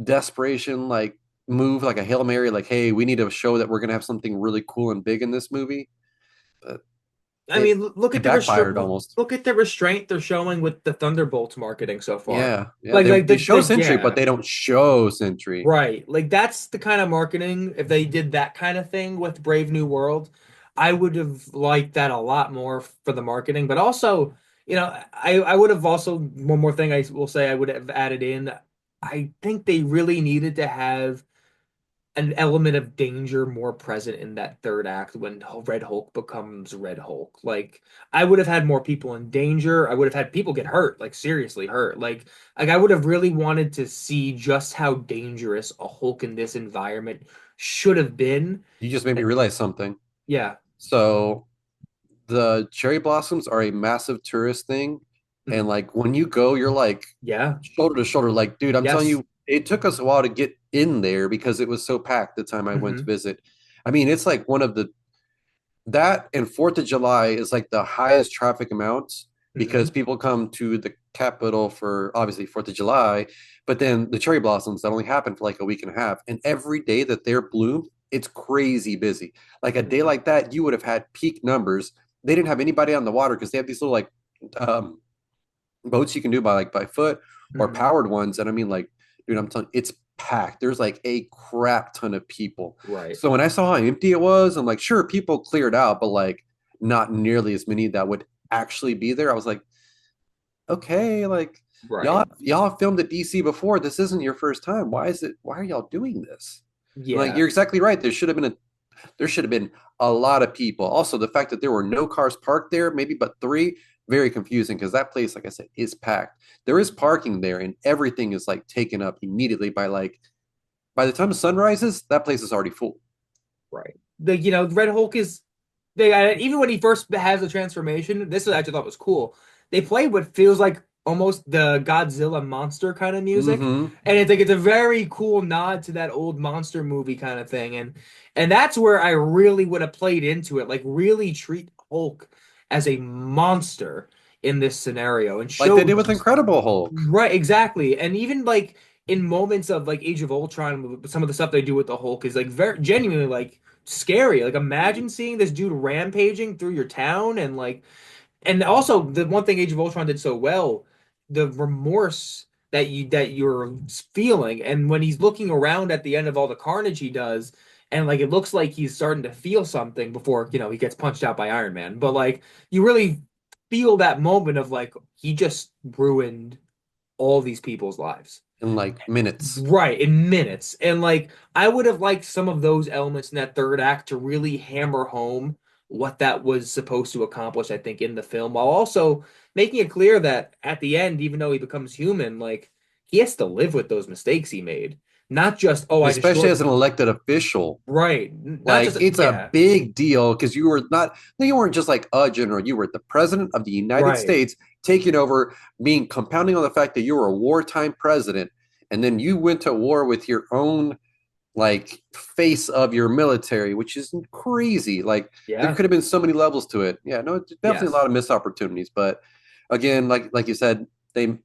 B: desperation, like move, like a Hail Mary, like, hey, we need to show that we're gonna have something really cool and big in this movie. But
A: I
B: it
A: mean, look
B: it
A: at the restri
B: backfired almost.
A: look at the restraint they're showing with the Thunderbolts marketing so far.
B: Yeah, yeah.
A: Like
B: They
A: like
B: they show Sentry, but
A: yeah.
B: they don't show Sentry.
A: Right. Like that's the kind of marketing. If they did that kind of thing with Brave New World, I would have liked that a lot more for the marketing. But also, I would have also one more thing I will say I would have added in. I think they really needed to have an element of danger more present in that third act when Red Hulk becomes Red Hulk. Like I would have had more people in danger. I would have had people get hurt, like seriously hurt. Like I would have really wanted to see just how dangerous a Hulk in this environment should have been.
B: You just made me realize something.
A: Yeah.
B: So the cherry blossoms are a massive tourist thing, and
A: Mhm.
B: like when you go, you're like
A: Yeah.
B: shoulder to shoulder. Like, dude, I'm telling
A: Yes.
B: you, it took us a while to get in there because it was so packed the time I went to
A: Hmm.
B: visit. I mean, it's like one of the that and Fourth of July is like the highest traffic amounts because
A: Hmm.
B: people come to the capital for obviously Fourth of July, but then the cherry blossoms that only happen for like a week and a half, and every day that they're bloomed, it's crazy busy. Like a day
A: Hmm.
B: like that, you would have had peak numbers. They didn't have anybody on the water because they have these little like um, boats you can do by like by foot or
A: Hmm.
B: powered ones. And I mean, like, dude, I'm telling you, it's packed. There's like a crap ton of people.
A: Right.
B: So when I saw how empty it was, I'm like, sure, people cleared out, but like not nearly as many that would actually be there. I was like, okay, like
A: Right.
B: y'all filmed at DC before. This isn't your first time. Why are y'all doing this? I'm like,
A: Yeah.
B: you're exactly right. There should have been a lot of people. Also, the fact that there were no cars parked there, maybe but three, very confusing because that place, like I said, is packed. There is parking there, and everything is like taken up immediately by the time the sun rises, that place is already full.
A: Right. Red Hulk is even when he first has the transformation, this I actually thought was cool. They play what feels like almost the Godzilla monster kind of music,
B: Mm-hmm.
A: and it's a very cool nod to that old monster movie kind of thing, and that's where I really would have played into it, like really treat Hulk as a monster in this scenario and
B: Like they
A: show
B: did with Incredible Hulk.
A: right, exactly. And even like in moments of like Age of Ultron, some of the stuff they do with the Hulk is like very genuinely like scary. Like imagine seeing this dude rampaging through your town and also the one thing Age of Ultron did so well, the remorse that you're feeling, and when he's looking around at the end of all the carnage he does, and like it looks like he's starting to feel something before he gets punched out by Iron Man, but like you really feel that moment of like he just ruined all these people's lives.
B: In like minutes.
A: Right, in minutes. And like I would have liked some of those elements in that third act to really hammer home what that was supposed to accomplish, I think, in the film, while also making it clear that at the end, even though he becomes human, like he has to live with those mistakes he made. Not just, oh, I
B: Especially
A: destroyed the
B: as an
A: people.
B: elected official.
A: Right. Not
B: Like
A: just,
B: it's a
A: yeah,
B: big deal because you weren't just like a general, you were the president of the United
A: right.
B: States taking over, being compounding on the fact that you were a wartime president, and then you went to war with your own like face of your military, which is crazy. Like there
A: Yeah.
B: could have been so many levels to it. Yeah, no, definitely a
A: Yes.
B: lot of missed opportunities. But again, like you said, they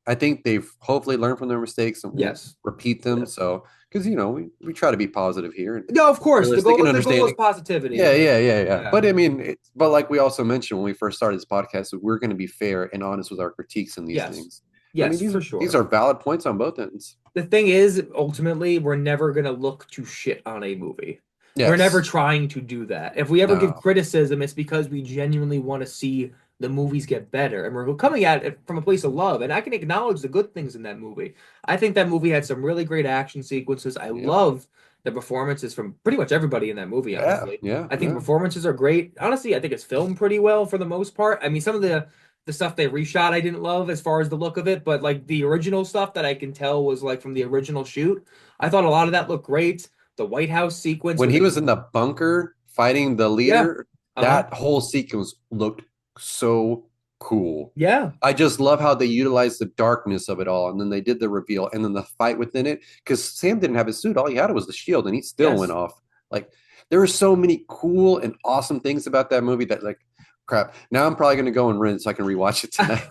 B: I think they've hopefully learned from their mistakes and won't
A: Yes.
B: repeat them.
A: Yes.
B: So, because we try to be positive here and
A: No, of course. The
B: realistic
A: goal
B: and
A: the goal is
B: understanding.
A: positivity,
B: Yeah,
A: but
B: yeah, yeah, yeah.
A: yeah.
B: But I mean, but like we also mentioned when we first started this podcast, we're going to be fair and honest with our critiques in these
A: Yes.
B: things. I mean,
A: Yes, for
B: these
A: sure.
B: are valid points on both ends.
A: The thing is, ultimately, we're never going to look to shit on a movie. We're never
B: Yes.
A: trying to do that. If we ever give
B: No.
A: criticism, it's because we genuinely want to see the movies get better. And we're coming at it from a place of love. And I can acknowledge the good things in that movie. I think that movie had some really great action sequences. I
B: Yep.
A: love the performances from pretty much everybody in that movie,
B: Yeah.
A: honestly.
B: Yeah.
A: I think the
B: Yeah.
A: performances are great. Honestly, I think it's filmed pretty well for the most part. I mean, some of the stuff they reshot I didn't love as far as the look of it, but like the original stuff that I can tell was like from the original shoot, I thought a lot of that looked great. The White House sequence
B: When
A: with
B: he
A: the
B: was in the bunker fighting the
A: yeah,
B: leader,
A: uh-huh,
B: that whole sequence looked so cool.
A: yeah,
B: I just love how they utilized the darkness of it all, and then they did the reveal, and then the fight within it. Because Sam didn't have his suit; all he had was the shield, and he still went
A: yes.
B: off. Like there are so many cool and awesome things about that movie that, like, crap. Now I'm probably going to go and rent it so I can rewatch it tonight.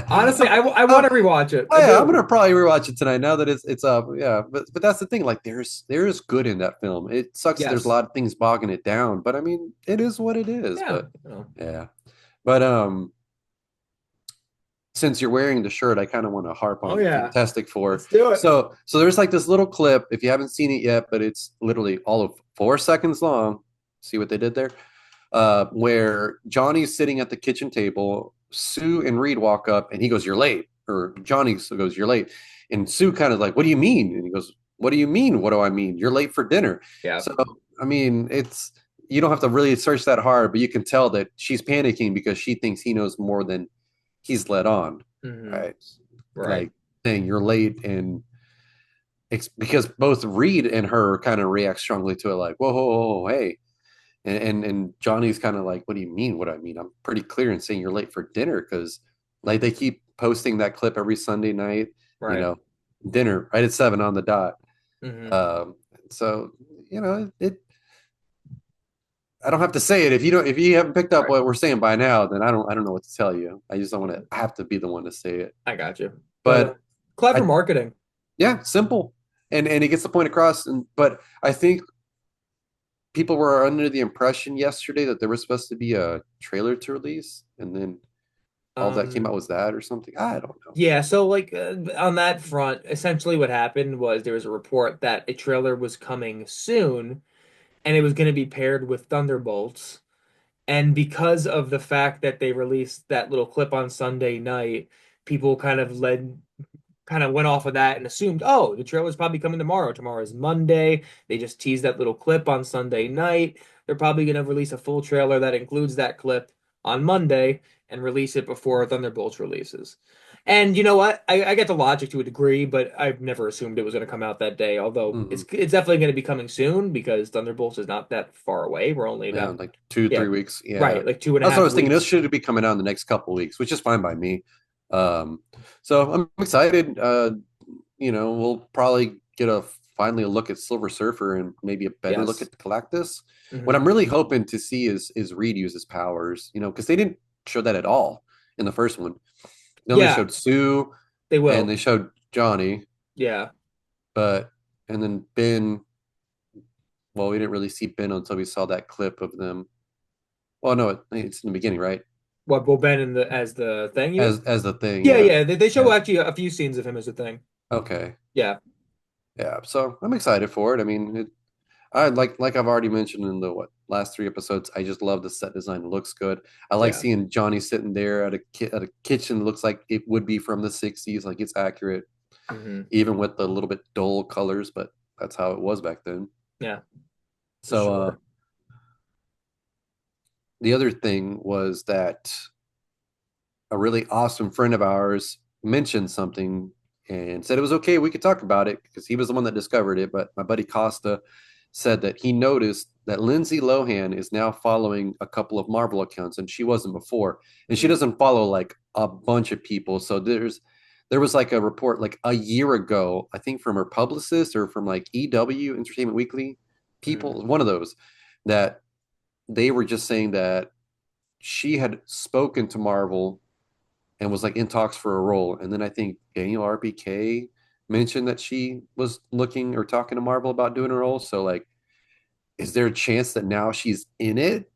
A: Honestly, I
B: Uh,
A: want to rewatch it.
B: Oh
A: I
B: yeah, I'm
A: do.
B: gonna probably rewatch it tonight now that it's up. Yeah, but that's the thing. Like, there's good in that film. It sucks that there's a
A: Yes.
B: lot of things bogging it down, but I mean, it is what it is.
A: Yeah.
B: But yeah, but since you're wearing the shirt, I kind of want to harp
A: Oh
B: on
A: yeah.
B: Fantastic Four.
A: Let's do it.
B: So there's like this little clip. If you haven't seen it yet, but it's literally all of 4 seconds long. See what they did there? Where Johnny's sitting at the kitchen table. Sue and Reed walk up, and he goes, "You're late." Or Johnny goes, "You're late." And Sue kind of like, "What do you mean?" And he goes, What do you mean? What do I mean? You're late for dinner.
A: Yeah.
B: So, I mean, it's you don't have to really search that hard, but you can tell that she's panicking because she thinks he knows more than he's let on,
A: Hmm.
B: right?
A: Right.
B: Like saying you're late, and it's because both Reed and her kind of react strongly to it, like, whoa, whoa, whoa, whoa, hey. And Johnny's kind of like, what do you mean? What I mean? I'm pretty clear in saying you're late for dinner because like they keep posting that clip every Sunday night, you
A: Right.
B: know, dinner right at 7 on the dot.
A: Hmm.
B: Um, so it I don't have to say it. If you haven't picked up
A: Right.
B: what we're saying by now, then I don't know what to tell you. I just don't want to have to be the one to say it.
A: I got you. But
B: But
A: clever
B: I
A: marketing.
B: yeah, simple. And it gets the point across. And but I think people were under the impression yesterday that there was supposed to be a trailer to release, and then all that came out
A: Um,
B: was that or something. I don't know.
A: yeah, so like on that front, essentially what happened was there was a report that a trailer was coming soon and it was going to be paired with Thunderbolts. And because of the fact that they released that little clip on Sunday night, people kind of went off of that and assumed, oh, the trailer's probably coming tomorrow. Tomorrow's Monday. They just teased that little clip on Sunday night. They're probably going to release a full trailer that includes that clip on Monday and release it before Thunderbolts releases. And you know what? I get the logic to a degree, but I've never assumed it was going to come out that day. Although
B: Hmm.
A: it's definitely going to be coming soon because Thunderbolts is not that far away. We're only
B: Yeah,
A: about
B: like two,
A: yeah,
B: 3 weeks. Yeah,
A: right, like two and a
B: that's what I
A: half
B: was thinking. This
A: weeks.
B: should be coming out in the next couple of weeks, which is fine by me. So I'm excited. We'll probably get a finally a look at Silver Surfer and maybe a better look
A: Yes.
B: at Galactus. What
A: Hmm.
B: I'm really hoping to see is Reed use his powers, because they didn't show that at all in the first one. They only
A: Yeah,
B: showed Sue
A: they
B: and
A: will.
B: they showed Johnny,
A: Yeah.
B: but and then Ben. Well, we didn't really see Ben until we saw that clip of them. Well, no, it's in the beginning, right?
A: What Will Ben in the as the thing, you mean?
B: As the thing,
A: Yeah,
B: yeah,
A: yeah. They show
B: yeah.
A: actually a few scenes of him as a thing.
B: Okay,
A: Yeah,
B: yeah. So I'm excited for it. I mean, I like I've already mentioned in the last 3 episodes. I just love the set design. It looks good. I like
A: yeah.
B: seeing Johnny sitting there at a kitchen. That looks like it would be from the '60s. Like it's accurate,
A: Hmm.
B: even with the little bit dull colors. But that's how it was back then.
A: Yeah, for
B: So
A: sure.
B: the other thing was that a really awesome friend of ours mentioned something and said it was okay. We could talk about it because he was the one that discovered it. But my buddy Costa said that he noticed that Lindsay Lohan is now following a couple of Marvel accounts and she wasn't before. And she
A: Hmm.
B: doesn't follow like a bunch of people. So there was like a report like a year ago, I think from her publicist or from like EW Entertainment Weekly
A: Hmm.
B: people, one of those, that they were just saying that she had spoken to Marvel and was like in talks for a role. And then I think Daniel RBK mentioned that she was looking or talking to Marvel about doing a role. So like, is there a chance that now she's in it?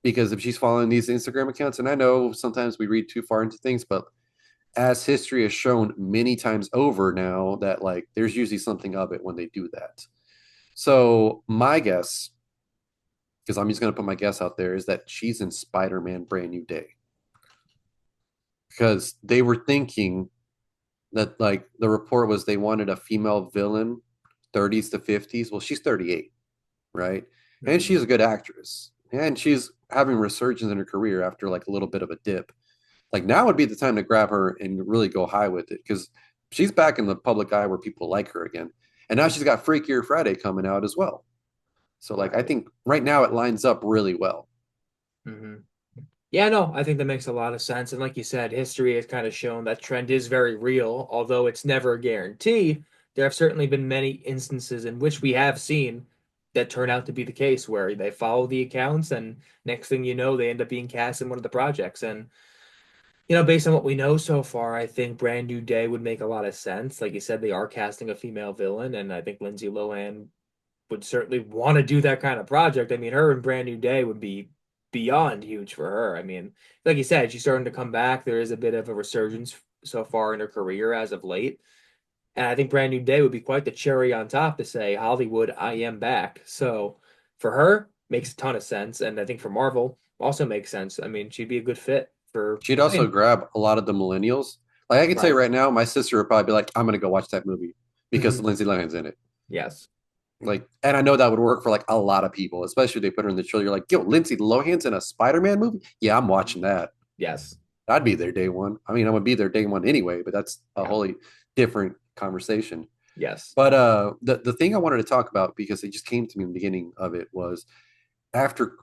B: Because if she's following these Instagram accounts, and I know sometimes we read too far into things, but as history has shown many times over now that like there's usually something of it when they do that. So my guess, because I'm just gonna put my guess out there, is that she's in Spider-Man Brand New Day. Because they were thinking that like the report was they wanted a female villain 30s to 50s. Well, she's 38, right? And
A: Hmm.
B: she's a good actress. And she's having resurgence in her career after like a little bit of a dip. Like now would be the time to grab her and really go high with it because she's back in the public eye where people like her again. And now she's got Freakier Friday coming out as well. So like I
A: Right.
B: think right now it lines up really well.
A: Hmm. Yeah, no, I think that makes a lot of sense. And like you said, history has kind of shown that trend is very real, although it's never a guarantee. There have certainly been many instances in which we have seen that turn out to be the case where they follow the accounts and next thing you know, they end up being cast in one of the projects. And based on what we know so far, I think Brand New Day would make a lot of sense. Like you said, they are casting a female villain, and I think Lindsay Lohan would certainly want to do that kind of project. I mean, her in Brand New Day would be beyond huge for her. I mean, like you said, she's starting to come back. There is a bit of a resurgence so far in her career as of late. And I think Brand New Day would be quite the cherry on top to say, Hollywood, I am back. So for her, makes a ton of sense. And I think for Marvel, also makes sense. I mean, she'd be a good fit for
B: She'd also
A: Wayne.
B: grab a lot of the millennials. Like I can tell you
A: Right.
B: right now, my sister would probably be like, I'm gonna go watch that movie. because
A: Hmm.
B: Lindsay Lohan's in it.
A: Yes.
B: Like, and I know that would work for like a lot of people, especially if they put her in the trailer. You're like, yo, Lindsay Lohan's in a Spider-Man movie? Yeah, I'm
A: Mhm.
B: watching that.
A: Yes.
B: I'd be there day one. I mean, I'm gonna be there day one anyway, but that's a
A: Yeah.
B: wholly different conversation.
A: Yes.
B: But the thing I wanted to talk about because it just came to me in the beginning of it was after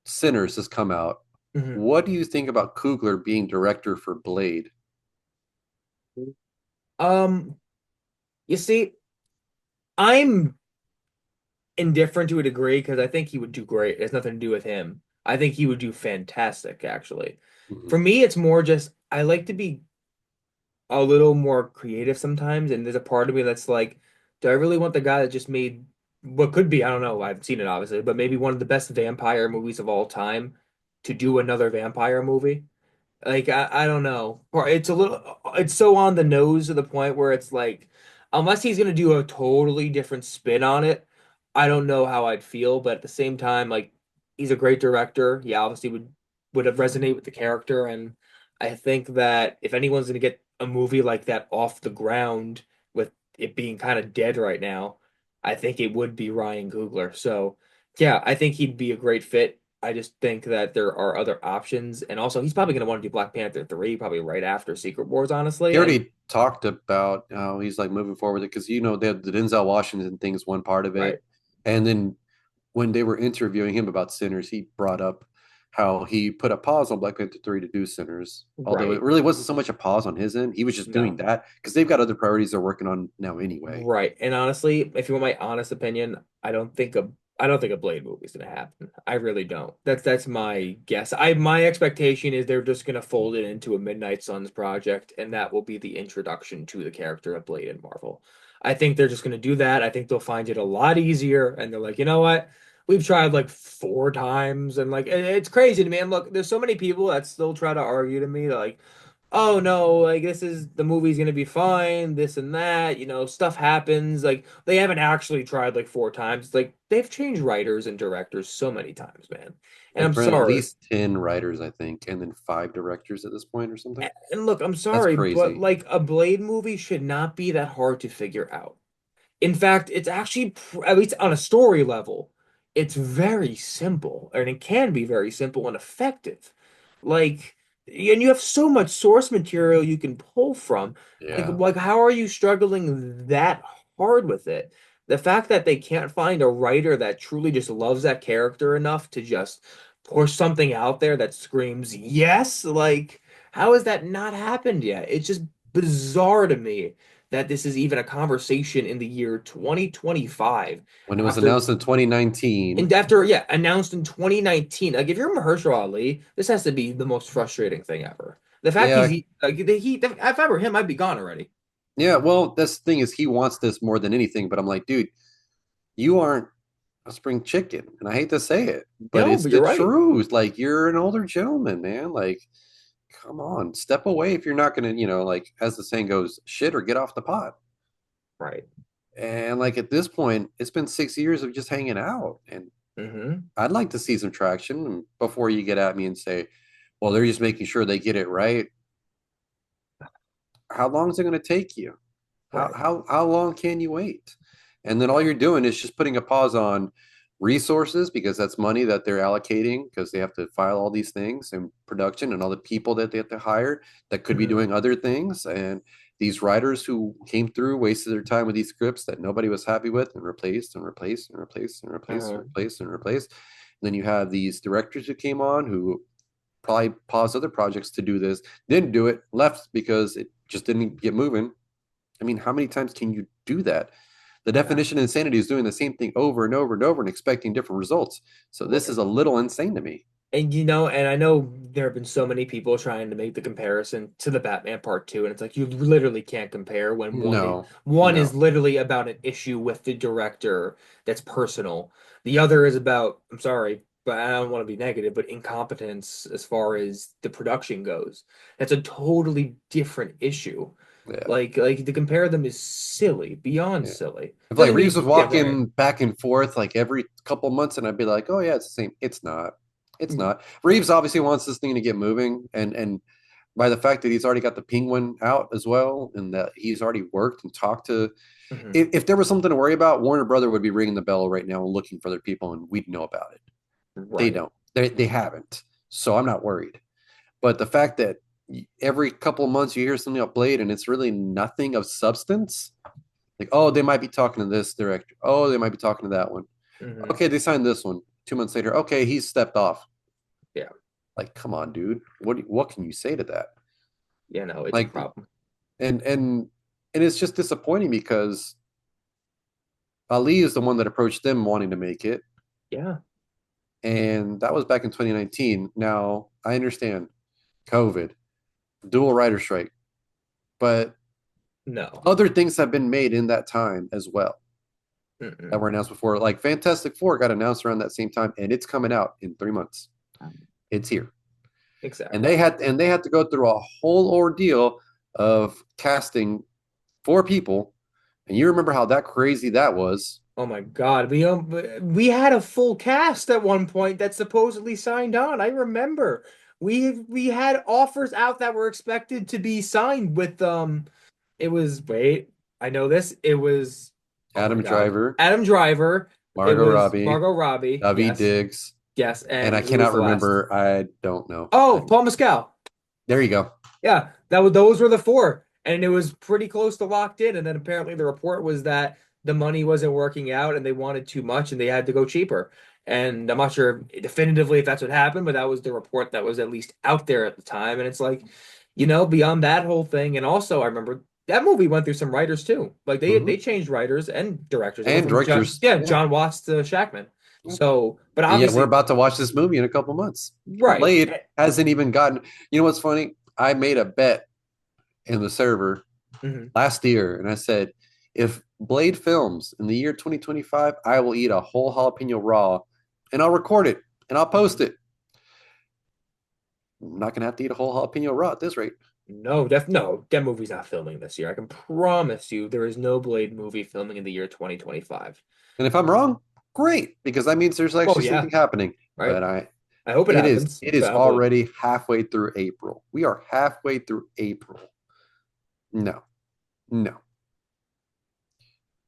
B: Sinners has come out,
A: Hmm.
B: what do you think about Coogler being director for Blade?
A: Um, you see, I'm indifferent to a degree because I think he would do great. It has nothing to do with him. I think he would do fantastic, actually.
B: Mhm.
A: For me, it's more just I like to be a little more creative sometimes, and there's a part of me that's like, do I really want the guy that just made what could be, I don't know, I haven't seen it obviously, but maybe one of the best vampire movies of all time to do another vampire movie? Like I don't know. Or it's a little it's so on the nose to the point where it's like unless he's gonna do a totally different spin on it, I don't know how I'd feel. But at the same time, like he's a great director. He obviously would have resonate with the character, and I think that if anyone's gonna get a movie like that off the ground with it being kind of dead right now, I think it would be Ryan Coogler. So yeah, I think he'd be a great fit. I just think that there are other options, and also he's probably going to want to do Black Panther 3, probably right after Secret Wars,
B: He
A: honestly. And
B: already talked about how he's like moving forward with it because they had the Denzel Washington thing's one part of
A: right,
B: it, and then when they were interviewing him about Sinners, he brought up how he put a pause on Black Panther 3 to do Sinners. Although it
A: right,
B: really wasn't so much a pause on his end. He was just doing
A: no.
B: that because they've got other priorities they're working on now anyway.
A: Right. And honestly, if you want my honest opinion, I don't think a Blade movie is gonna happen. I really don't. That's my guess. My expectation is they're just gonna fold it into a Midnight Suns project, and that will be the introduction to the character of Blade in Marvel. I think they're just gonna do that. I think they'll find it a lot easier, and they're like, you know what? We've tried like 4 times, and like it's crazy to me. And look, there's so many people that still try to argue to me that like, oh no, like this is the movie's gonna be fine, this and that, stuff happens. Like they haven't actually tried like 4 times. Like they've changed writers and directors so many times, man. And
B: They've
A: I'm
B: been at
A: sorry.
B: least 10 writers, I think, and then 5 directors at this point or something.
A: And look, I'm
B: That's
A: sorry, but
B: crazy.
A: like a Blade movie should not be that hard to figure out. In fact, it's actually, at least on a story level, it's very simple, and it can be very simple and effective. Like, and you have so much source material you can pull from.
B: Yeah.
A: Like how are you struggling that hard with it? The fact that they can't find a writer that truly just loves that character enough to just push something out there that screams yes, like how has that not happened yet? It's just bizarre to me that this is even a conversation in the year 2025
B: When it was
A: after
B: announced in 2019,
A: yeah, announced in 2019. Like if you're Mahershala Ali, this has to be the most frustrating thing ever. The fact
B: yeah,
A: if I were him, I'd be gone already.
B: yeah. Well, that's the thing is he wants this more than anything, but I'm like, dude, you aren't a spring chicken, and I hate to say it, but
A: No,
B: it's
A: but
B: the
A: you're right.
B: truth. Like you're an older gentleman, man. Like, come on, step away if you're not gonna, like as the saying goes, shit or get off the pot.
A: Right.
B: And like at this point, it's been 6 years of just hanging out, and
A: Hmm.
B: I'd like to see some traction before you get at me and say, well, they're just making sure they get it right. How long is it going to take you? How
A: Right.
B: how how long can you wait? And then all you're doing is just putting a pause on resources because that's money that they're allocating because they have to file all these things and production and all the people that they have to hire that could be
A: Hmm.
B: doing other things. And these writers who came through wasted their time with these scripts that nobody was happy with and replaced and replaced and replaced and replaced and
A: Uh,
B: replaced and replaced. And then you have these directors who came on who probably paused other projects to do this, didn't do it, left because it just didn't get moving. I mean, how many times can you do that? The
A: yeah.
B: definition of insanity is doing the same thing over and over and over and expecting different results. So this is a little insane to me.
A: And and I know there have been so many people trying to make the comparison to the Batman Part 2, and it's like you literally can't compare when
B: No,
A: one is
B: no.
A: literally about an issue with the director that's personal. The other is about, I'm sorry, but I don't want to be negative, but incompetence as far as the production goes. That's a totally different issue.
B: Yeah,
A: Like to compare them is silly, beyond
B: yeah.
A: silly.
B: If like
A: Doesn't
B: Reeves
A: mean
B: was
A: yeah, go ahead.
B: walking back and forth like every couple months, and I'd be like, "Oh yeah, it's the same." It's not. It's
A: Mm,
B: not. Reeves obviously wants this thing to get moving, and by the fact that he's already got the Penguin out as well, and that he's already worked and talked to.
A: Hmm.
B: If there was something to worry about, Warner Brother would be ringing the bell right now and looking for their people, and we'd know about it. They
A: Right.
B: don't. They haven't. So I'm not worried. But the fact that every couple of months you hear something about Blade and it's really nothing of substance, like, oh, they might be talking to this director. Oh, they might be talking to that one.
A: Hmm.
B: Okay, they signed this one. 2 months later, okay, he's stepped off.
A: Yeah.
B: Like, come on, dude. What can you say to that?
A: Yeah, no, it's a
B: Like,
A: problem.
B: and and and it's just disappointing because Ali is the one that approached them wanting to make it,
A: Yeah.
B: and that was back in 2019. Now I understand COVID, dual writer strike, but
A: No.
B: other things have been made in that time as well that
A: Mm-mm.
B: were announced before. Like Fantastic Four got announced around that same time, and it's coming out in 3 months. It's here,
A: Exactly.
B: and they had to go through a whole ordeal of casting 4 people, and you remember how that crazy that was.
A: Oh my God, we had a full cast at one point that supposedly signed on. I remember we had offers out that were expected to be signed with it was wait, I know this. It was oh my
B: Adam
A: God.
B: Driver,
A: Adam Driver, it
B: Margot
A: was
B: Robbie,
A: Margot Robbie,
B: David
A: yes,
B: Diggs,
A: yes,
B: and I
A: and who was
B: cannot
A: the last?
B: remember. I don't know.
A: Oh, Paul Mescal.
B: There you go.
A: Yeah, that was those were the four, and it was pretty close to locked in. And then apparently the report was that the money wasn't working out, and they wanted too much, and they had to go cheaper. And I'm not sure definitively if that's what happened, but that was the report that was at least out there at the time. And it's like, beyond that whole thing, and also I remember that movie went through some writers too. Like they
B: Hmm.
A: changed writers and directors. It went
B: And
A: from
B: directors. Yeah.
A: John Watts to Shackman. So, but
B: And yet we're
A: obviously,
B: about to watch this movie in a couple months.
A: right.
B: Blade hasn't even gotten. You know what's funny? I made a bet in the server
A: Mhm.
B: last year, and I said, if Blade films in the year 2025, I will eat a whole jalapeno raw, and I'll record it and I'll post
A: Mhm.
B: it. I'm not gonna have to eat a whole jalapeno raw at this rate.
A: No, that movie's not filming this year. I can promise you there is no Blade movie filming in the year 2025.
B: And if I'm wrong, great, because that means there's
A: Well,
B: actually
A: yeah,
B: something happening.
A: right.
B: But I,
A: I hope it
B: it is,
A: happens,
B: it is
A: but hopefully,
B: already halfway through April. We are halfway through April. No, no.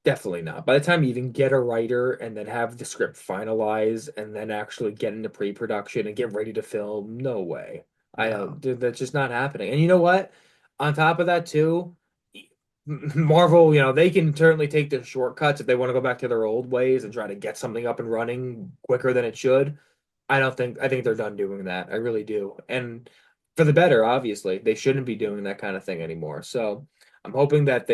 A: definitely not. By the time you even get a writer and then have the script finalized and then actually get into pre-production and get ready to film, no way.
B: No.
A: That's just not happening. And you know what? On top of that, too, Marvel, they can certainly take the shortcuts if they want to go back to their old ways and try to get something up and running quicker than it should. I think they're done doing that. I really do. And for the better, obviously. They shouldn't be doing that kind of thing anymore. So I'm hoping that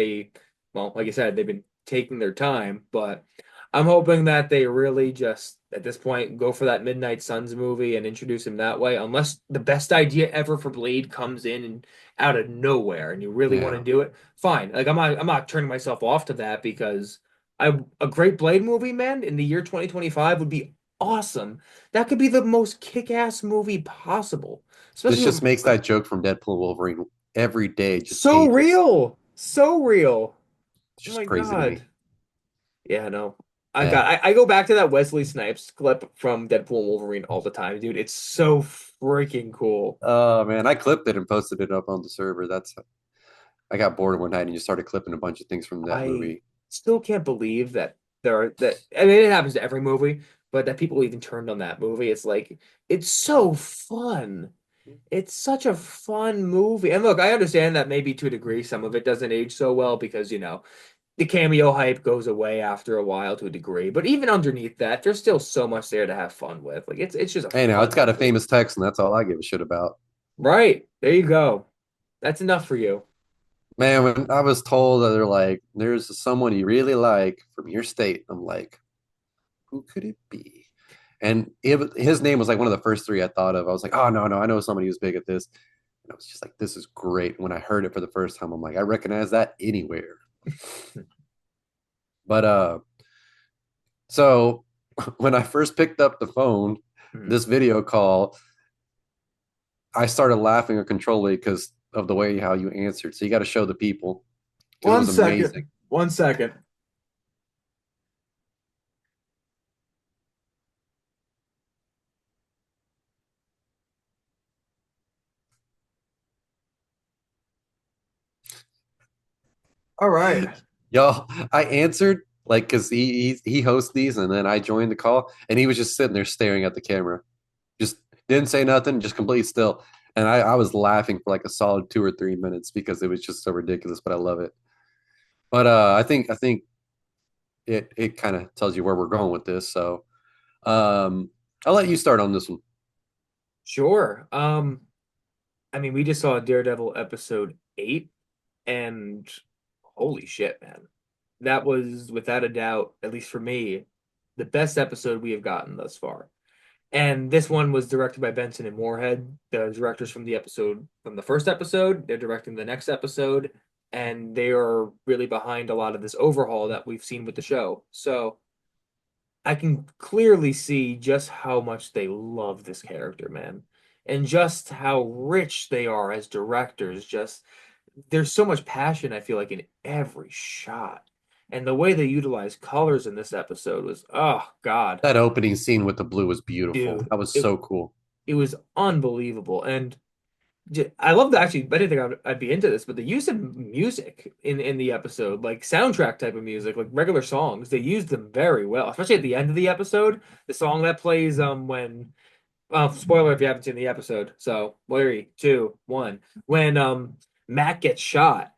A: well, like I said, they've been taking their time, but I'm hoping that they really just, at this point, go for that Midnight Suns movie and introduce him that way, unless the best idea ever for Blade comes in and out of nowhere and you really want to
B: Yeah.
A: do it. Fine. Like I'm not turning myself off to that because a great Blade movie, man, in the year 2025 would be awesome. That could be the most kick-ass movie possible.
B: This
A: Especially
B: just
A: with
B: makes that joke from Deadpool Wolverine every day just
A: so
B: ages.
A: real. So real.
B: It's
A: Oh
B: just
A: my
B: crazy to me.
A: God. Yeah, no. I
B: Eh.
A: got I go back to that Wesley Snipes clip from Deadpool and Wolverine all the time, dude. It's so freaking cool.
B: Oh man, I clipped it and posted it up on the server. That's I got bored one night and just started clipping a bunch of things from that
A: I
B: movie.
A: still can't believe that that I mean it happens to every movie, but that people even turned on that movie. It's like it's so fun. It's such a fun movie. And look, I understand that maybe to a degree some of it doesn't age so well because, the cameo hype goes away after a while to a degree. But even underneath that, there's still so much there to have fun with. Like it's just a
B: Hey, now it's
A: fun
B: got a
A: movie.
B: famous text, and that's all I give a shit about.
A: Right. There you go. That's enough for you.
B: Man, when I was told that they're like, there's someone you really like from your state, I'm like, who could it be? And his name was like one of the first 3 I thought of. I was like, oh no, no, I know somebody who's big at this. And I was just like, this is great. When I heard it for the first time, I'm like, I recognize that anywhere. But so when I first picked up the phone,
A: Hmm.
B: this video call, I started laughing uncontrollably because of the way how you answered. So you got to show the people because it
A: One
B: was amazing.
A: second. 1 second. All right.
B: Y'all, I answered like because he hosts these, and then I joined the call, and he was just sitting there staring at the camera, just didn't say nothing, just completely still. And I was laughing for like a solid 2 or 3 minutes because it was just so ridiculous, but I love it. But I think it kind of tells you where we're going with this. So I'll let you start on this one.
A: Sure. I mean, we just saw Daredevil episode 8, and holy shit, man. That was without a doubt, at least for me, the best episode we have gotten thus far. And this one was directed by Benson and Moorhead, the directors from the first episode. They're directing the next episode, and they are really behind a lot of this overhaul that we've seen with the show. So I can clearly see just how much they love this character, man, and just how rich they are as directors. Just there's so much passion, I feel like, in every shot. And the way they utilize colors in this episode was, oh God,
B: That opening scene with the blue was beautiful.
A: dude,
B: That was
A: it
B: so cool.
A: it was unbelievable. And I love that. Actually, I didn't think I'd be into this, but the use of music in the episode, like soundtrack type of music, like regular songs, they used them very well, especially at the end of the episode. The song that plays when spoiler if you haven't seen the episode. So 3, 2, 1. When Matt gets shot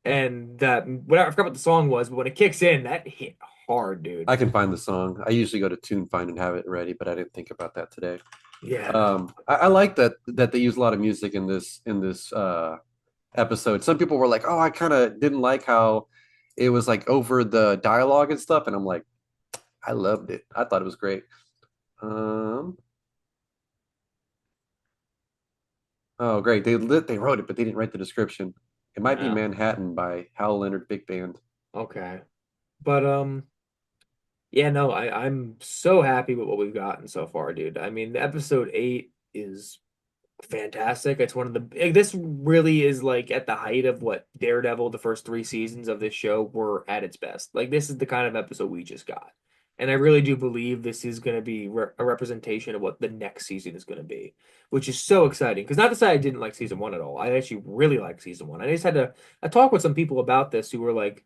A: and that whatever I forgot what the song was, but when it kicks in, that hit hard, dude.
B: I can find the song. I usually go to Tune Find and have it ready, but I didn't think about that today.
A: Yeah, man.
B: I like that they use a lot of music in this episode. Some people were like, "Oh, I kind of didn't like how it was like over the dialogue and stuff," and I'm like, I loved it. I thought it was great. Um, oh, great. They wrote it, but they didn't write the description. It might be
A: Yeah.
B: Manhattan by Hal Leonard Big Band.
A: Okay. But yeah, no, I'm so happy with what we've gotten so far, dude. I mean, episode 8 is fantastic. It's one of this really is like at the height of what Daredevil, the first 3 seasons of this show were at its best. Like this is the kind of episode we just got. And I really do believe this is going to be a representation of what the next season is going to be, which is so exciting. Because not to say I didn't like season 1 at all. I actually really liked season 1. I just had to I talked with some people about this who were like,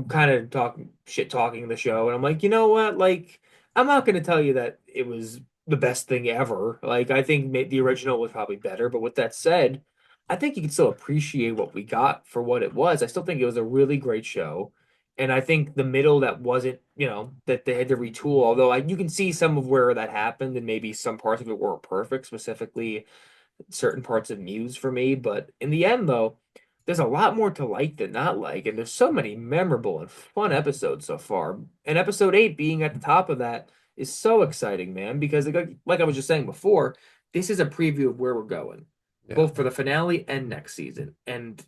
A: kind of talking the show. And I'm like, you know what? Like, I'm not going to tell you that it was the best thing ever. Like, I think the original was probably better. But with that said, I think you can still appreciate what we got for what it was. I still think it was a really great show. And I think the middle that wasn't, that they had to retool, although you can see some of where that happened and maybe some parts of it weren't perfect, specifically certain parts of Muse for me. But in the end, though, there's a lot more to like than not like, and there's so many memorable and fun episodes so far. And episode 8 being at the top of that is so exciting, man, because like I was just saying before, this is a preview of where we're going,
B: Yeah.
A: both for the finale and next season. And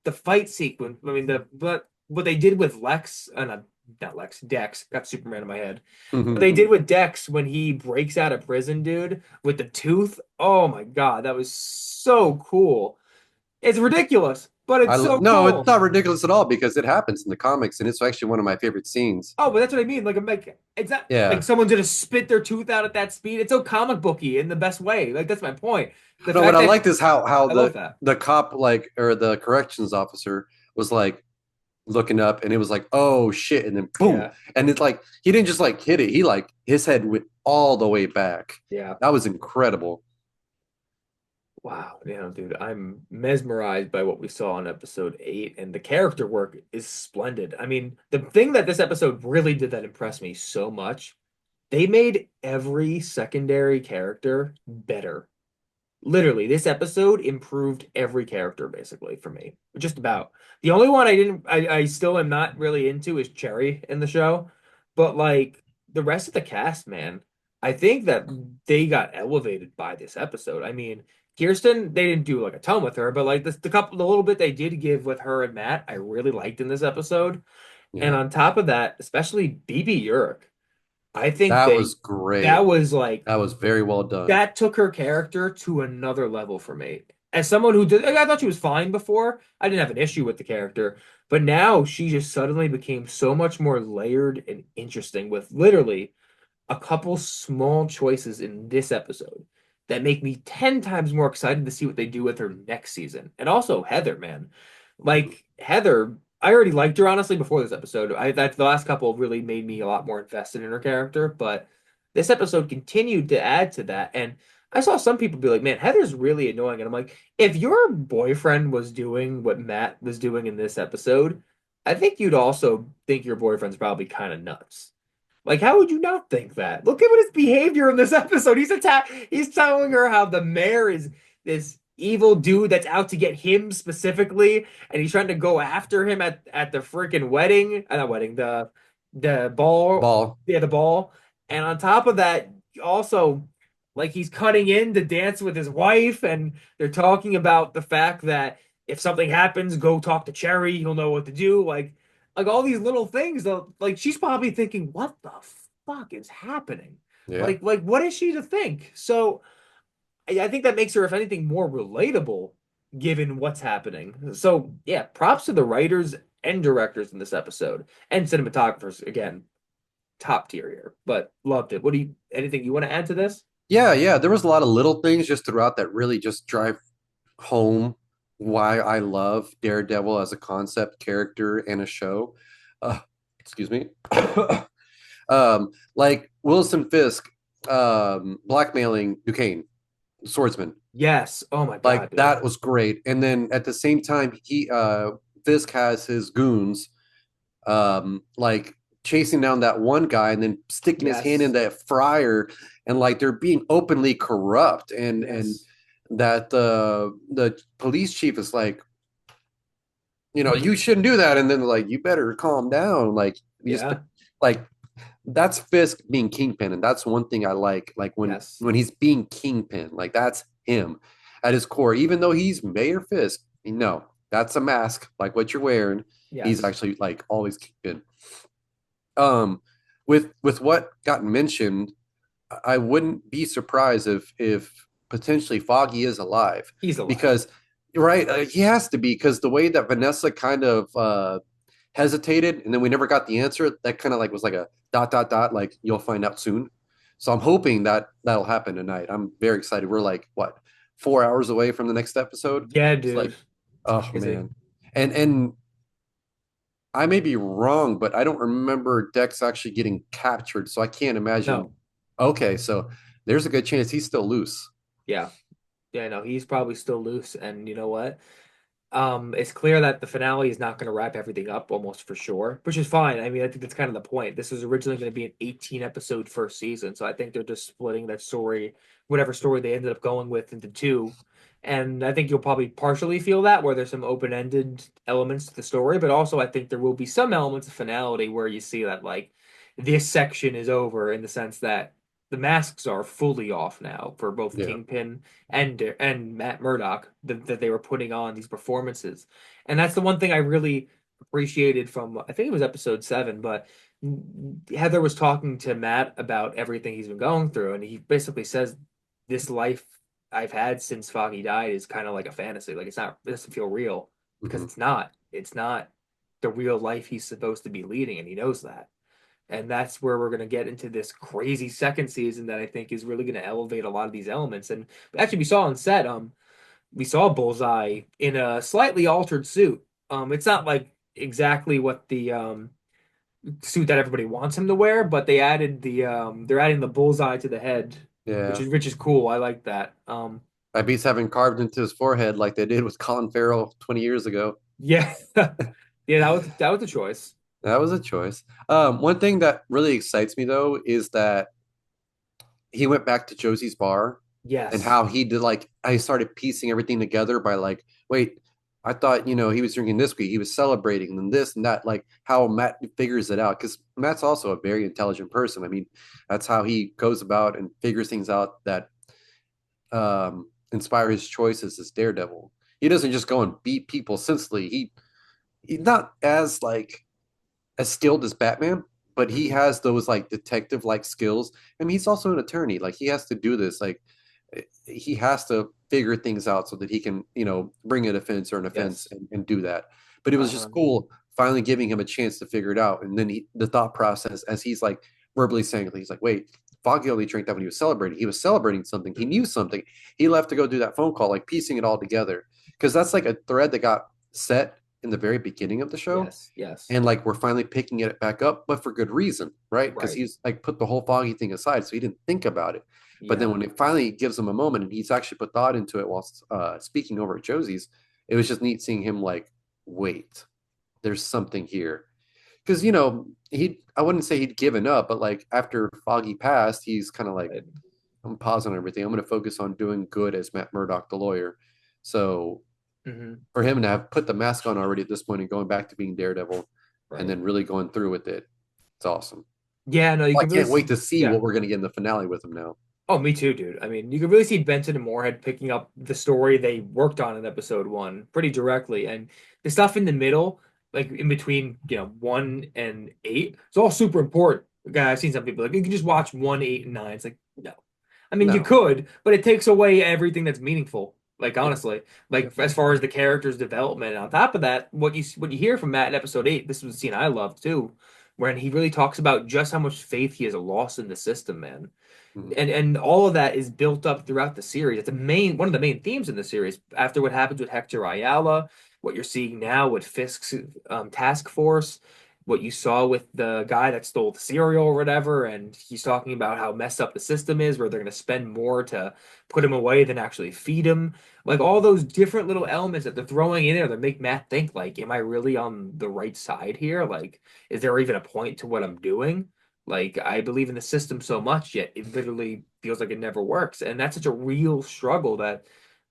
A: the fight sequence, I mean, but what they did with Lex, not Lex, Dex, got Superman in my head. What they did with Dex when he breaks out of prison, dude, with the tooth. Oh my God, that was so cool. It's ridiculous, but it's so
B: No, it's
A: cool.
B: not ridiculous at all because it happens in the comics, and it's actually one of my favorite scenes.
A: Oh, but that's what I mean. Like, I'm like, it's not like
B: Yeah.
A: someone's gonna spit their tooth out at that speed. It's so comic booky in the best way. Like, that's my point. The
B: No, what
A: fact
B: I
A: that
B: liked is how
A: I love that.
B: the cop like or the corrections officer was like looking up, and it was like, oh shit, and then boom,
A: Yeah,
B: and it's like he didn't just like hit it; he like his head went all the way back.
A: yeah.
B: That was incredible.
A: Wow, dude, I'm mesmerized by what we saw in episode 8, and the character work is splendid. I mean, the thing that this episode really did that impressed me so much, they made every secondary character better. Literally, this episode improved every character basically for me. Just about. The only one I still am not really into is Cherry in the show. But like the rest of the cast, man, I think that they got elevated by this episode. I mean, Kirsten, they didn't do like a ton with her, but like the little bit they did give with her and Matt, I really liked in this episode. And
B: Yeah,
A: on top of that, especially BB Urich, I think
B: that was great.
A: that was like
B: That was very well done.
A: that took her character to another level for me. As someone who did, I thought she was fine before. I didn't have an issue with the character, but now she just suddenly became so much more layered and interesting with literally a couple small choices in this episode that make me 10 times more excited to see what they do with her next season. And also Heather, man. Like Heather. I already liked her honestly before this episode. I that the last couple really made me a lot more invested in her character, but this episode continued to add to that. And I saw some people be like, "Man, Heather's really annoying." And I'm like, if your boyfriend was doing what Matt was doing in this episode, I think you'd also think your boyfriend's probably kind of nuts. Like, how would you not think that? Look at what his behavior in this episode. He's telling her how the mayor is this evil dude that's out to get him specifically, and he's trying to go after him at the freaking wedding, not wedding, the ball,
B: Ball.
A: yeah, the ball. And on top of that, also like he's cutting in to dance with his wife, and they're talking about the fact that if something happens, go talk to Cherry, he'll know what to do. Like all these little things, though, like she's probably thinking, what the fuck is happening?
B: Yeah.
A: Like what is she to think? So I think that makes her, if anything, more relatable given what's happening. So yeah, props to the writers and directors in this episode and cinematographers again, top tier here. But loved it. What do you anything you want to add to this?
B: Yeah, yeah. There was a lot of little things just throughout that really just drive home why I love Daredevil as a concept character and a show. Uh, excuse me. Like Wilson Fisk blackmailing Duquesne, swordsman.
A: Yes. Oh my God,
B: Like
A: dude.
B: that was great. And then at the same time, he Fisk has his goons like chasing down that one guy and then sticking his hand in
A: Yes.
B: that fryer, and like they're being openly corrupt, and
A: Yes.
B: that the police chief is like, you shouldn't do that, and then like you better calm down, like you just
A: Yeah.
B: like that's Fisk being Kingpin, and that's one thing I like when
A: Yes.
B: he's being Kingpin, like that's him at his core, even though he's Mayor Fisk. No, that's a mask, like what you're wearing. He's
A: Yes.
B: actually like always Kingpin. Um, with what got mentioned, I wouldn't be surprised if potentially Foggy is alive,
A: He's alive.
B: because right, he has to be, because the way that Vanessa kind of hesitated and then we never got the answer, that kind of like was like a dot dot dot, like you'll find out soon. So I'm hoping that that'll happen tonight. I'm very excited. We're like what, 4 hours away from the next episode.
A: Yeah,
B: It's
A: dude.
B: like,
A: It's
B: oh
A: crazy.
B: man. And I may be wrong, but I don't remember Dex actually getting captured, so I can't imagine.
A: No.
B: Okay, so there's a good chance he's still loose.
A: Yeah. Yeah, no, he's probably still loose. And you know what? It's clear that the finale is not going to wrap everything up almost for sure, which is fine. I mean, I think that's kind of the point. This was originally going to be an 18 episode first season, so I think they're just splitting that story, whatever story they ended up going with, into two. And I think you'll probably partially feel that where there's some open-ended elements to the story, but also I think there will be some elements of finality where you see that like this section is over in the sense that the masks are fully off now for both
B: Yeah.
A: Kingpin and Matt Murdock that they were putting on these performances. And that's the one thing I really appreciated from I think it was episode 7, but Heather was talking to Matt about everything he's been going through, and he basically says this life I've had since Foggy died is kind of like a fantasy. Like it doesn't feel real because
B: Hmm.
A: it's not. It's not the real life he's supposed to be leading, and he knows that. And that's where we're going to get into this crazy second season that I think is really going to elevate a lot of these elements. And actually, we saw on set, we saw Bullseye in a slightly altered suit. It's not like exactly what the suit that everybody wants him to wear, but they're adding the bullseye to the head,
B: Yeah.
A: which is cool. I like that.
B: I beats having carved into his forehead like they did with Colin Farrell 20 years ago.
A: Yeah, yeah, that was a choice.
B: That was a choice. One thing that really excites me though is that he went back to Josie's bar, and
A: Yes.
B: how he did, like I started piecing everything together by like, wait, I thought, he was drinking this week, he was celebrating, and this and that, like how Matt figures it out, because Matt's also a very intelligent person. I mean, that's how he goes about and figures things out that inspire his choices as Daredevil. He doesn't just go and beat people senselessly. He's not as like as skilled as Batman, but he
A: Hmm.
B: has those like detective like skills. I mean, he's also an attorney. Like he has to do this. Like he has to figure things out so that he can, bring a defense or an offense,
A: Yes.
B: and do that. But it was
A: Uh-huh.
B: just cool finally giving him a chance to figure it out. And then the thought process as he's like verbally saying it, he's like, wait, Foggy only drank that when he was celebrating. He was celebrating something. He knew
A: Hmm.
B: something. He left to go do that phone call, like piecing it all together. Because that's like a thread that got set in the very beginning of the show,
A: Yes, yes,
B: and like we're finally picking it back up, but for good reason, right? Because
A: right.
B: he's like put the whole foggy thing aside, so he didn't think about it. But then
A: Yeah.
B: when it finally gives him a moment and he's actually put thought into it while speaking over at Josie's, it was just neat seeing him like, wait, there's something here. Because he, I wouldn't say he'd given up, but like after Foggy passed, he's kind of like,
A: Right.
B: I'm pausing on everything. I'm going to focus on doing good as Matt Murdock, the lawyer. So
A: Hmm.
B: for him to have put the mask on already at this point and going back to being Daredevil and
A: Right.
B: then really going through with it, it's awesome.
A: Yeah, no, you
B: Well,
A: can
B: I
A: really
B: can't wait
A: see.
B: to see
A: Yeah.
B: what we're going to get in the finale with him now.
A: Oh, me too, dude. I mean, you can really see Benson and Moorhead picking up the story they worked on in episode one pretty directly. And the stuff in the middle, like in between, 1 and 8, it's all super important. Guy, I've seen some people like you can just watch 1, 8, and 9. It's like, no. I mean, you
B: No.
A: could, but it takes away everything that's meaningful. Like
B: Yep.
A: honestly, like as far as the character's development. And on top of that, what you hear from Matt in episode 8, this was a scene I loved too, when he really talks about just how much faith he has lost in the system, man,
B: Mhm.
A: and all of that is built up throughout the series. It's one of the main themes in the series. After what happens with Hector Ayala, what you're seeing now with Fisk's task force, what you saw with the guy that stole the cereal or whatever, and he's talking about how messed up the system is, where they're going to spend more to put him away than actually feed him. Like all those different little elements that they're throwing in there that make Matt think, like, am I really on the right side here? Like, is there even a point to what I'm doing? Like I believe in the system so much, yet it literally feels like it never works. And that's such a real struggle that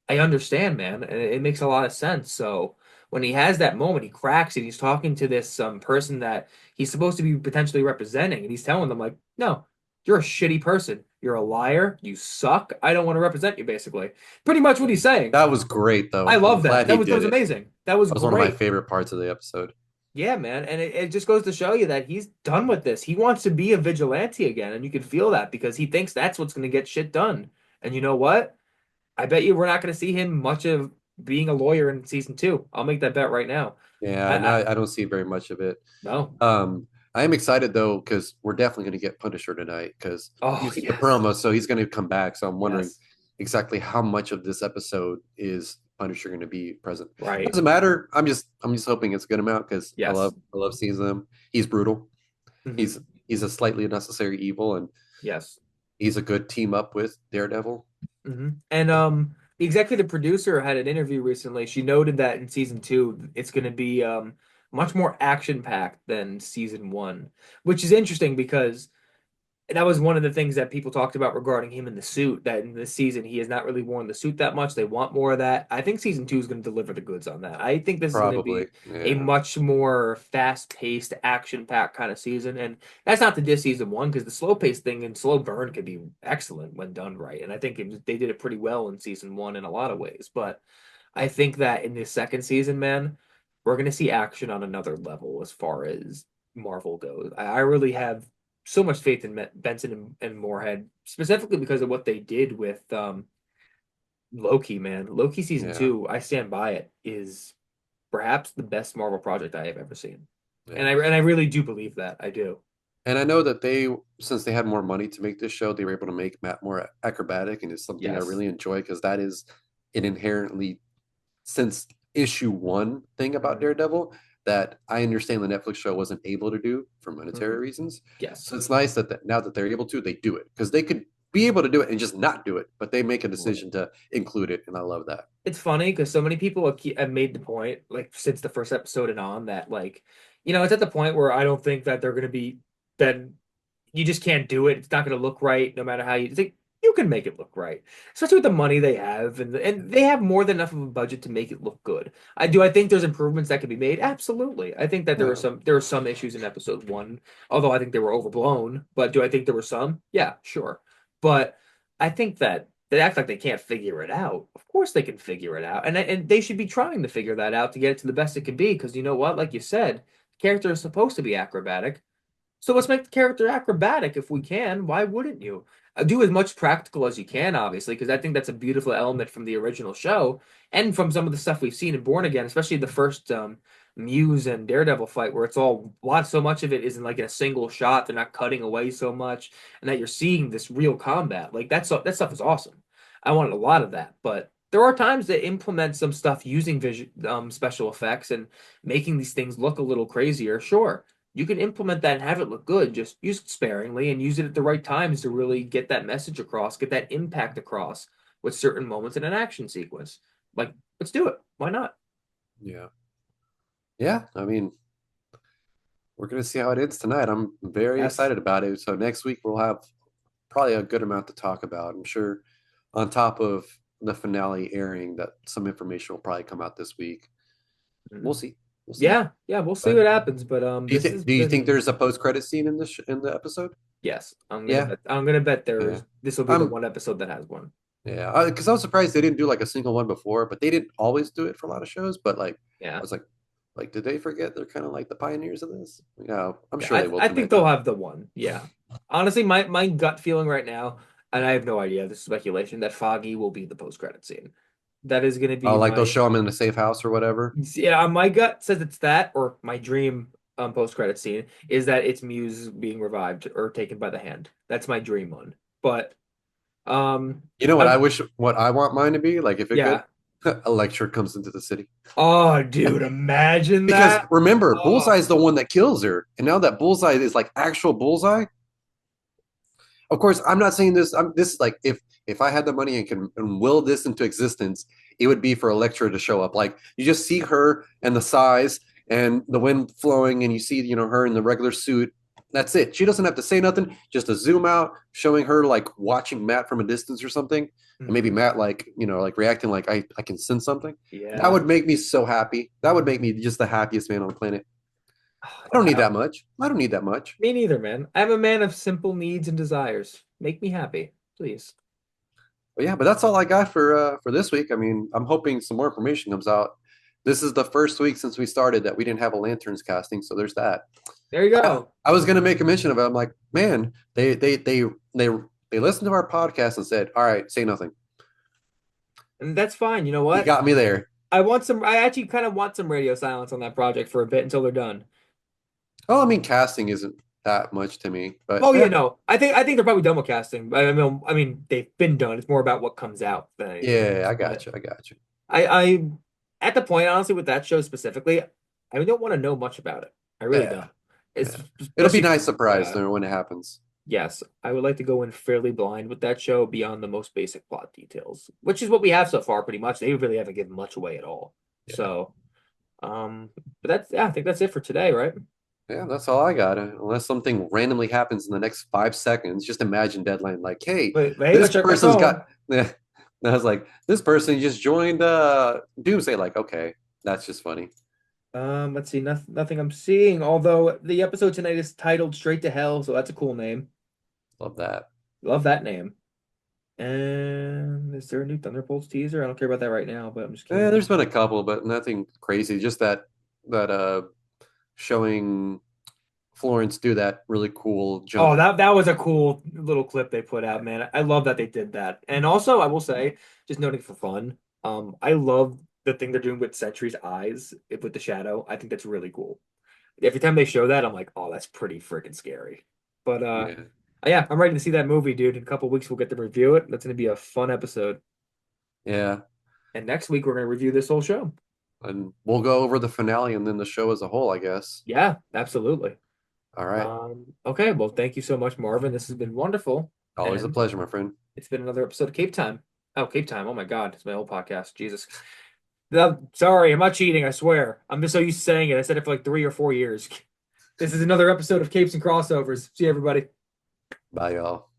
A: I understand, man. And it makes a lot of sense. So when he has that moment, he cracks and he's talking to this person that he's supposed to be potentially representing, and he's telling them, like, no, you're a shitty person. You're a liar. You suck. I don't want to represent you, basically. Pretty much what he's saying.
B: That was great,
A: I
B: though. I'm
A: love that.
B: glad
A: That
B: he
A: was that
B: did
A: was
B: it.
A: amazing. That was
B: That was one of my
A: great.
B: favorite parts of the episode.
A: Yeah, man. And it just goes to show you that he's done with this. He wants to be a vigilante again. And you can feel that because he thinks that's what's going to get shit done. And you know what? I bet you we're not going to see him much of being a lawyer in season two. I'll make that bet right now.
B: Yeah, and
A: I
B: I don't see very much of it.
A: no.
B: Um, I am excited though because we're definitely going to get Punisher tonight because you
A: Oh,
B: see the
A: yes.
B: promo, so he's going to come back. So I'm wondering
A: Yes.
B: exactly how much of this episode is Punisher going to be present.
A: Right.
B: Doesn't matter. I'm just hoping it's a good amount because
A: Yes.
B: I love seeing them. He's brutal.
A: Hmm.
B: He's a slightly unnecessary evil, and
A: Yes.
B: he's a good team up with Daredevil.
A: And the executive producer had an interview recently. She noted that in season two, it's going to be much more action packed than season one, which is interesting because that was one of the things that people talked about regarding him in the suit. That in this season he has not really worn the suit that much. They want more of that. I think season two is going to deliver the goods on that. I think this is going to
B: Probably,
A: be a
B: yeah,
A: much more fast-paced, action-packed kind of season. And that's not to diss season one because the slow-paced thing and slow burn can be excellent when done right. And I think they did it pretty well in season one in a lot of ways. But I think that in this second season, man, we're going to see action on another level as far as Marvel goes. I really have so much faith in Benson and Moorhead, specifically because of what they did with Loki, man. Loki season
B: yeah,
A: two, I stand by it, is perhaps the best Marvel project I have ever seen. And
B: yeah.
A: I really do believe that. I do.
B: And I know that since they had more money to make this show, they were able to make Matt more acrobatic, and it's something I
A: Yes.
B: really enjoy because that is an inherently, since issue one thing about
A: Hmm.
B: Daredevil that I understand the Netflix show wasn't able to do for
A: Hmm.
B: monetary reasons.
A: Yes.
B: So it's nice that now that they're able to, they do it because they could be able to do it and just not do it, but they make a
A: Right.
B: decision to include it, and I love that.
A: It's funny because so many people have made the point, like since the first episode and on, that like, it's at the point where I don't think that they're going to be, then you just can't do it. It's not going to look right, no matter how you think. You can make it look right, especially with the money they have, and they have more than enough of a budget to make it look good. I think there's improvements that can be made. Absolutely, I think that
B: Yeah,
A: there were some issues in episode one, although I think they were overblown. But do I think there were some? Yeah, sure. But I think that they act like they can't figure it out. Of course they can figure it out, and they should be trying to figure that out to get it to the best it can be. Because you know what, like you said, the character is supposed to be acrobatic. So let's make the character acrobatic if we can. Why wouldn't you? Do as much practical as you can, obviously, because I think that's a beautiful element from the original show and from some of the stuff we've seen in Born Again, especially the first Muse and Daredevil fight, where it's all so much of it isn't like in a single shot. They're not cutting away so much, and that you're seeing this real combat. Like that stuff is awesome. I wanted a lot of that, but there are times that implement some stuff using special effects and making these things look a little crazier. Sure, you can implement that and have it look good. Just use it sparingly and use it at the right times to really get that message across, get that impact across with certain moments in an action sequence. Like, let's do it. Why not?
B: Yeah. Yeah. I mean, we're gonna see how it ends tonight. I'm very
A: Yes.
B: excited about it. So next week we'll have probably a good amount to talk about. I'm sure on top of the finale airing that some information will probably come out this week. We'll
A: Mhm.
B: see. We'll see.
A: Yeah, yeah, we'll see
B: But
A: what happens. But this has
B: do you think
A: been
B: there's a post credit scene in in the episode?
A: yes.
B: Yeah.
A: I'm gonna bet
B: Yeah.
A: this will be the
B: I'm
A: one episode that has one.
B: yeah, because I was surprised they didn't do like a single one before, but they didn't always do it for a lot of shows. But like, I
A: Yeah.
B: was like, did they forget they're kind of like the pioneers of this? Yeah, I'm
A: Yeah,
B: sure they will
A: I think
B: tonight
A: they'll
B: though.
A: have the one. Yeah. Honestly, my gut feeling right now, and I have no idea, this is speculation, that Foggy will be the post credit scene. That is gonna be
B: Oh, like they'll
A: my
B: show them in a safe house or whatever.
A: yeah, my gut says it's that, or my dream post credit scene is that it's Muse being revived or taken by the hand. That's my dream one. But um
B: You know what I
A: I'm
B: wish, what I want mine to be like if it could,
A: yeah.
B: a lecture comes into the city.
A: Oh, dude, imagine
B: Because
A: that.
B: remember,
A: Oh,
B: Bullseye is the one that kills her, and now that Bullseye is like actual Bullseye. Of course, I'm not saying this. I'm this is like if I had the money and can and will this into existence, it would be for Electra to show up. Like you just see her and the size and the wind flowing, and you see her in the regular suit. That's it. She doesn't have to say nothing. Just a zoom out showing her like watching Matt from a distance or something, and maybe
A: mhm.
B: Matt like like reacting like I can sense something. That
A: Yeah.
B: would make me so happy. That would make me just the happiest man on the planet.
A: Oh,
B: I don't need
A: God,
B: that much. I don't need that much.
A: me neither, man. I'm a man of simple needs and desires. Make me happy, please.
B: But yeah, but that's all I got for this week. I mean, I'm hoping some more information comes out. This is the first week since we started that we didn't have a lanterns casting, so there's that.
A: There you
B: I,
A: go.
B: I was gonna make a mention of it. I'm like, man, they they listened to our podcast and said, all right, say nothing.
A: And that's fine. You know
B: You
A: what?
B: got me there.
A: I actually kind of want some radio silence on that project for a bit until they're done.
B: Oh, I mean, casting isn't that much to me, but
A: Oh yeah,
B: yeah,
A: no. I think they're probably done with casting. I mean they've been done. It's more about what comes out than anything
B: yeah,
A: else.
B: I got
A: But
B: you, I got you.
A: I at the point, honestly, with that show specifically, I don't want to know much about it. I really
B: Yeah,
A: don't. It's
B: yeah. It'll be
A: especially
B: nice surprise
A: yeah.
B: there when it happens.
A: Yes, I would like to go in fairly blind with that show beyond the most basic plot details, which is what we have so far, pretty much. They really haven't given much away at all.
B: Yeah.
A: So, but that's yeah, I think that's it for today, right?
B: Yeah, that's all I got. Unless something randomly happens in the next 5 seconds, just imagine deadline like, hey,
A: But hey,
B: this
A: let's check my
B: person's got.
A: phone.
B: Yeah, I was like, this person just joined Doomsday. Like, okay, that's just funny.
A: Let's see, nothing I'm seeing. Although the episode tonight is titled "Straight to Hell," so that's a cool name.
B: Love that.
A: Love that name. And is there a new Thunderbolts teaser? I don't care about that right now, but I'm just
B: There's
A: curious.
B: been a couple, but nothing crazy. Just that showing Florence do that really cool
A: Oh,
B: jump.
A: that was a cool little clip they put out, man. I love that they did that. And also, I will say, just noting for fun, I love the thing they're doing with Sentry's eyes with the shadow. I think that's really cool. Every time they show that, I'm like, oh, that's pretty freaking scary. But
B: Yeah,
A: yeah, I'm ready to see that movie, dude. In a couple weeks, we'll get to review it. That's gonna be a fun episode.
B: yeah,
A: And next week, we're gonna review this whole show.
B: and we'll go over the finale and then the show as a whole, I guess.
A: Yeah, absolutely.
B: All right,
A: Okay, well, thank you so much, Marvin. This has been wonderful.
B: always a
A: And
B: pleasure, my friend.
A: it's been another episode of Cape Time. Oh, Cape Time. Oh my God, it's my old podcast. Jesus. No, sorry, I'm not cheating, I swear. I'm just so used to saying it. I said it for like 3 or 4 years. This is another episode of Capes and Crossovers. See you, everybody.
B: Bye, y'all.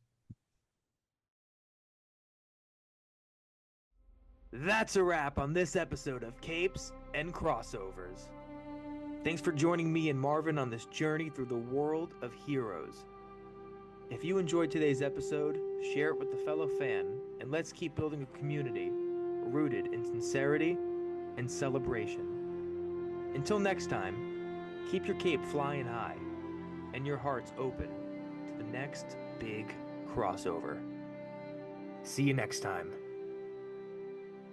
A: That's a wrap on this episode of Capes and Crossovers. Thanks for joining me and Marvin on this journey through the world of heroes. If you enjoyed today's episode, share it with a fellow fan, and let's keep building a community rooted in sincerity and celebration. Until next time, keep your cape flying high and your hearts open to the next big crossover. See you next time.